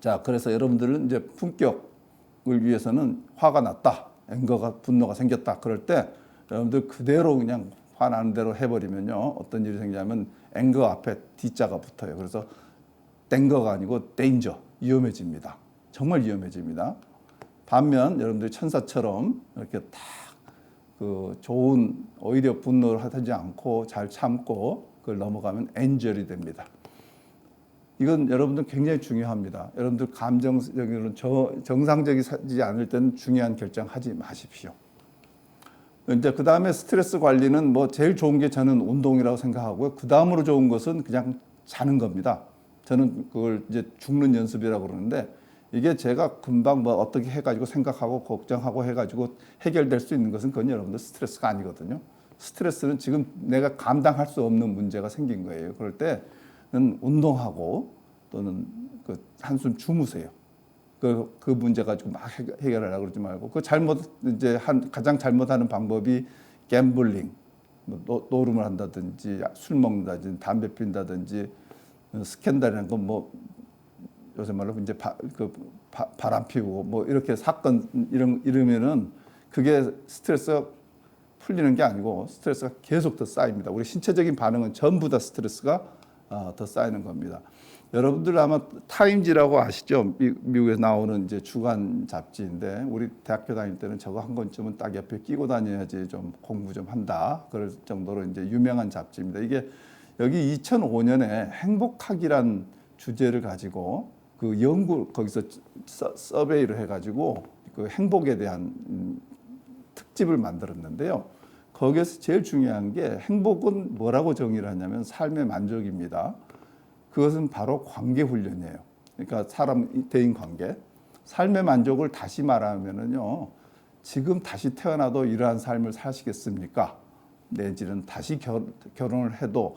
자, 그래서 여러분들은 이제 품격을 위해서는 화가 났다, 분노가 생겼다 그럴 때 여러분들 그대로 그냥 화나는 대로 해버리면요 어떤 일이 생기냐면 앵거 앞에 D자가 붙어요. 그래서 땡거가 아니고 데인저, 위험해집니다. 정말 위험해집니다. 반면 여러분들이 천사처럼 이렇게 딱 그 좋은 오히려 분노를 하지 않고 잘 참고 그걸 넘어가면 엔젤이 됩니다. 이건 여러분들 굉장히 중요합니다. 여러분들 감정적으로 정상적이지 않을 때는 중요한 결정하지 마십시오. 이제 그 다음에 스트레스 관리는 뭐 제일 좋은 게 저는 운동이라고 생각하고요. 그 다음으로 좋은 것은 그냥 자는 겁니다. 저는 그걸 이제 죽는 연습이라고 그러는데 이게 제가 금방 뭐 어떻게 해가지고 생각하고 걱정하고 해가지고 해결될 수 있는 것은 그건 여러분들 스트레스가 아니거든요. 스트레스는 지금 내가 감당할 수 없는 문제가 생긴 거예요. 그럴 때는 운동하고 또는 그 한숨 주무세요. 그 문제 가지고 막 해결하려고 그러지 말고 가장 잘못하는 방법이 갬블링, 뭐 노름을 한다든지 술 먹는다든지 담배 핀다든지 스캔들이라는 건 뭐 요새 말로 이제 바람 피우고 뭐 이렇게 사건 이러면은 그게 스트레스가 풀리는 게 아니고 스트레스가 계속 더 쌓입니다. 우리 신체적인 반응은 전부 다 스트레스가 더 쌓이는 겁니다. 여러분들 아마 타임지라고 아시죠? 미국에 나오는 이제 주간 잡지인데 우리 대학교 다닐 때는 저거 한 권쯤은 딱 옆에 끼고 다녀야지 좀 공부 좀 한다. 그럴 정도로 이제 유명한 잡지입니다. 이게 여기 2005년에 행복학이란 주제를 가지고 그 거기서 서베이를 해가지고 그 행복에 대한 특집을 만들었는데요. 거기에서 제일 중요한 게 행복은 뭐라고 정의를 하냐면 삶의 만족입니다. 그것은 바로 관계 훈련이에요. 그러니까 사람 대인 관계. 삶의 만족을 다시 말하면은요. 지금 다시 태어나도 이러한 삶을 사시겠습니까? 내지는 다시 결혼을 해도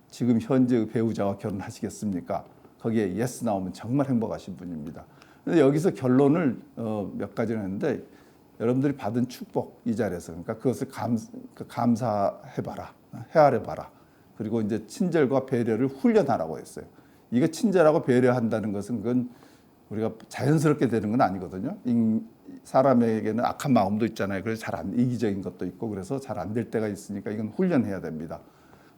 지금 현재의 배우자와 결혼하시겠습니까? 거기에 yes 나오면 정말 행복하신 분입니다. 근데 여기서 결론을 몇 가지를 했는데 여러분들이 받은 축복 이 자리에서 그러니까 그것을 감사해봐라, 헤아려봐라. 그리고 이제 친절과 배려를 훈련하라고 했어요. 이게 친절하고 배려한다는 것은 그건 우리가 자연스럽게 되는 건 아니거든요. 사람에게는 악한 마음도 있잖아요. 그래서 이기적인 것도 있고 그래서 잘 안 될 때가 있으니까 이건 훈련해야 됩니다.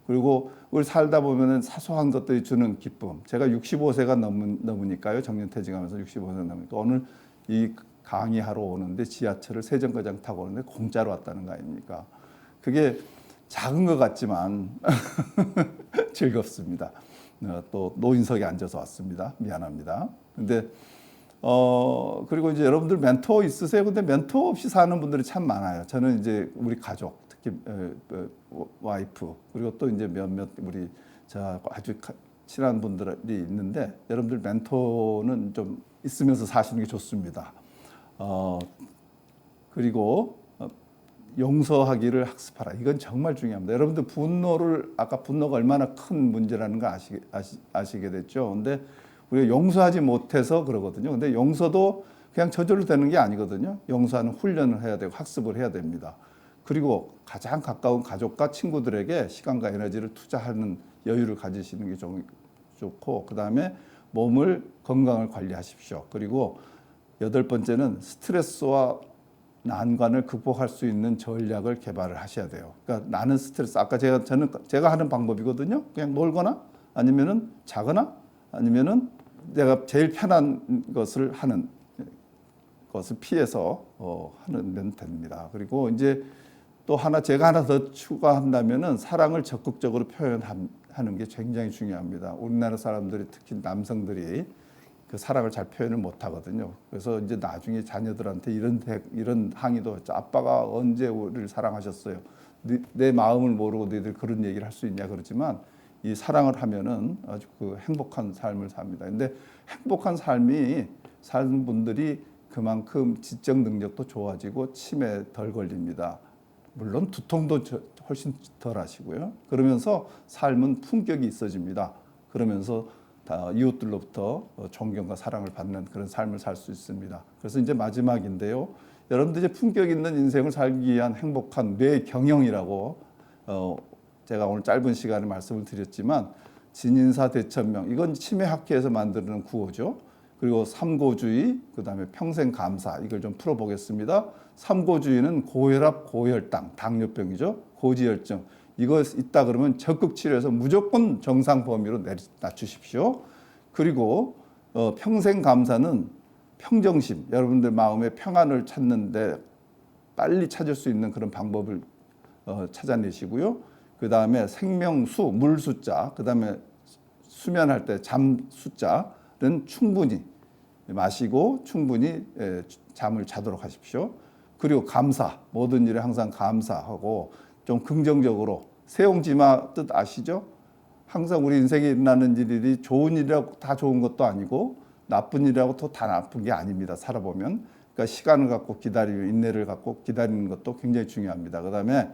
그리고 우리 살다 보면은 사소한 것들이 주는 기쁨. 제가 65세가 넘으니까요. 정년퇴직하면서 65세 넘으니까 오늘 이 강의하러 오는데 지하철을 세정거장 타고 오는데 공짜로 왔다는 거 아닙니까? 그게 작은 것 같지만 즐겁습니다. 또 노인석에 앉아서 왔습니다. 미안합니다. 근데 그리고 이제 여러분들 멘토 있으세요? 근데 멘토 없이 사는 분들이 참 많아요. 저는 이제 우리 가족, 특히 와이프 그리고 또 이제 몇몇 우리 아주 친한 분들이 있는데 여러분들 멘토는 좀 있으면서 사시는 게 좋습니다. 그리고 용서하기를 학습하라. 이건 정말 중요합니다. 여러분들 아까 분노가 얼마나 큰 문제라는 거 아시게 됐죠. 근데 우리가 용서하지 못해서 그러거든요. 근데 용서도 그냥 저절로 되는 게 아니거든요. 용서하는 훈련을 해야 되고 학습을 해야 됩니다. 그리고 가장 가까운 가족과 친구들에게 시간과 에너지를 투자하는 여유를 가지시는 게 좋고, 그 다음에 몸을 건강을 관리하십시오. 그리고 8번째는 스트레스와 난관을 극복할 수 있는 전략을 개발을 하셔야 돼요. 그러니까 나는 스트레스, 아까 제가 하는 방법이거든요. 그냥 놀거나 아니면은 자거나 아니면은 내가 제일 편한 것을 하는 것을 피해서 하면 됩니다. 그리고 이제 또 제가 하나 더 추가한다면은 사랑을 적극적으로 표현하는 게 굉장히 중요합니다. 우리나라 사람들이 특히 남성들이 그 사랑을 잘 표현을 못 하거든요. 그래서 이제 나중에 자녀들한테 이런 항의도 했죠. 아빠가 언제 우리를 사랑하셨어요? 내 마음을 모르고 너희들 그런 얘기를 할 수 있냐 그러지만 이 사랑을 하면은 아주 그 행복한 삶을 삽니다. 근데 행복한 삶이 사는 분들이 그만큼 지적 능력도 좋아지고 치매 덜 걸립니다. 물론 두통도 훨씬 덜 하시고요. 그러면서 삶은 품격이 있어집니다. 그러면서 이웃들로부터 존경과 사랑을 받는 그런 삶을 살 수 있습니다. 그래서 이제 마지막인데요. 여러분들 이제 품격 있는 인생을 살기 위한 행복한 뇌 경영이라고 제가 오늘 짧은 시간에 말씀을 드렸지만 진인사 대천명 이건 치매학회에서 만드는 구호죠. 그리고 삼고주의, 그다음에 평생감사 이걸 좀 풀어보겠습니다. 삼고주의는 고혈압, 고혈당, 당뇨병이죠. 고지혈증 이거 있다 그러면 적극 치료해서 무조건 정상 범위로 낮추십시오. 그리고 평생감사는 평정심, 여러분들 마음의 평안을 찾는데 빨리 찾을 수 있는 그런 방법을 찾아내시고요. 그 다음에 생명수, 물 숫자, 그 다음에 수면할 때 잠 숫자는 충분히 마시고 충분히 잠을 자도록 하십시오. 그리고 감사, 모든 일에 항상 감사하고 좀 긍정적으로, 세옹지마 뜻 아시죠? 항상 우리 인생에 일어나는 일이 좋은 일이라고 다 좋은 것도 아니고 나쁜 일이라고 또 다 나쁜 게 아닙니다. 살아보면. 그러니까 시간을 갖고 기다리고 인내를 갖고 기다리는 것도 굉장히 중요합니다. 그다음에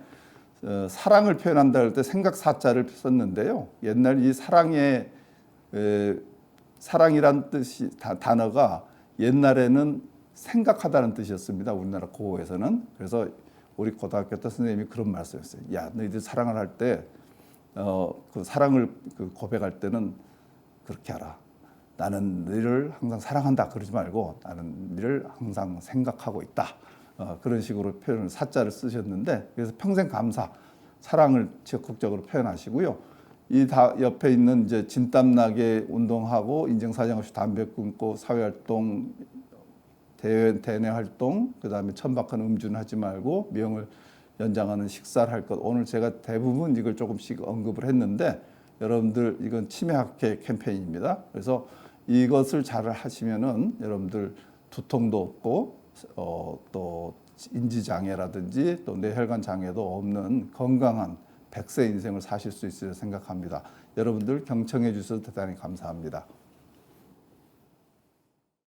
사랑을 표현한다 할 때 생각사자를 썼는데요. 옛날 이 사랑이란 뜻이 단어가 옛날에는 생각하다는 뜻이었습니다. 우리나라 고어에서는. 그래서 우리 고등학교 때 선생님이 그런 말씀했어요. 야, 너희들 사랑을 할 때 그 사랑을 고백할 때는 그렇게 하라. 나는 너를 항상 사랑한다 그러지 말고 나는 너를 항상 생각하고 있다. 그런 식으로 표현을 사자를 쓰셨는데, 그래서 평생 감사, 사랑을 적극적으로 표현하시고요. 이 옆에 있는 이제 진땀나게 운동하고 인증사정 없이 담배 끊고 사회활동, 대내 활동, 그다음에 천박한 음주는 하지 말고 명을 연장하는 식사를 할 것. 오늘 제가 대부분 이걸 조금씩 언급을 했는데 여러분들 이건 치매학회 캠페인입니다. 그래서 이것을 잘 하시면은 여러분들 두통도 없고 또 인지장애라든지 또 뇌혈관 장애도 없는 건강한 100세 인생을 사실 수 있으리라 생각합니다. 여러분들 경청해 주셔서 대단히 감사합니다.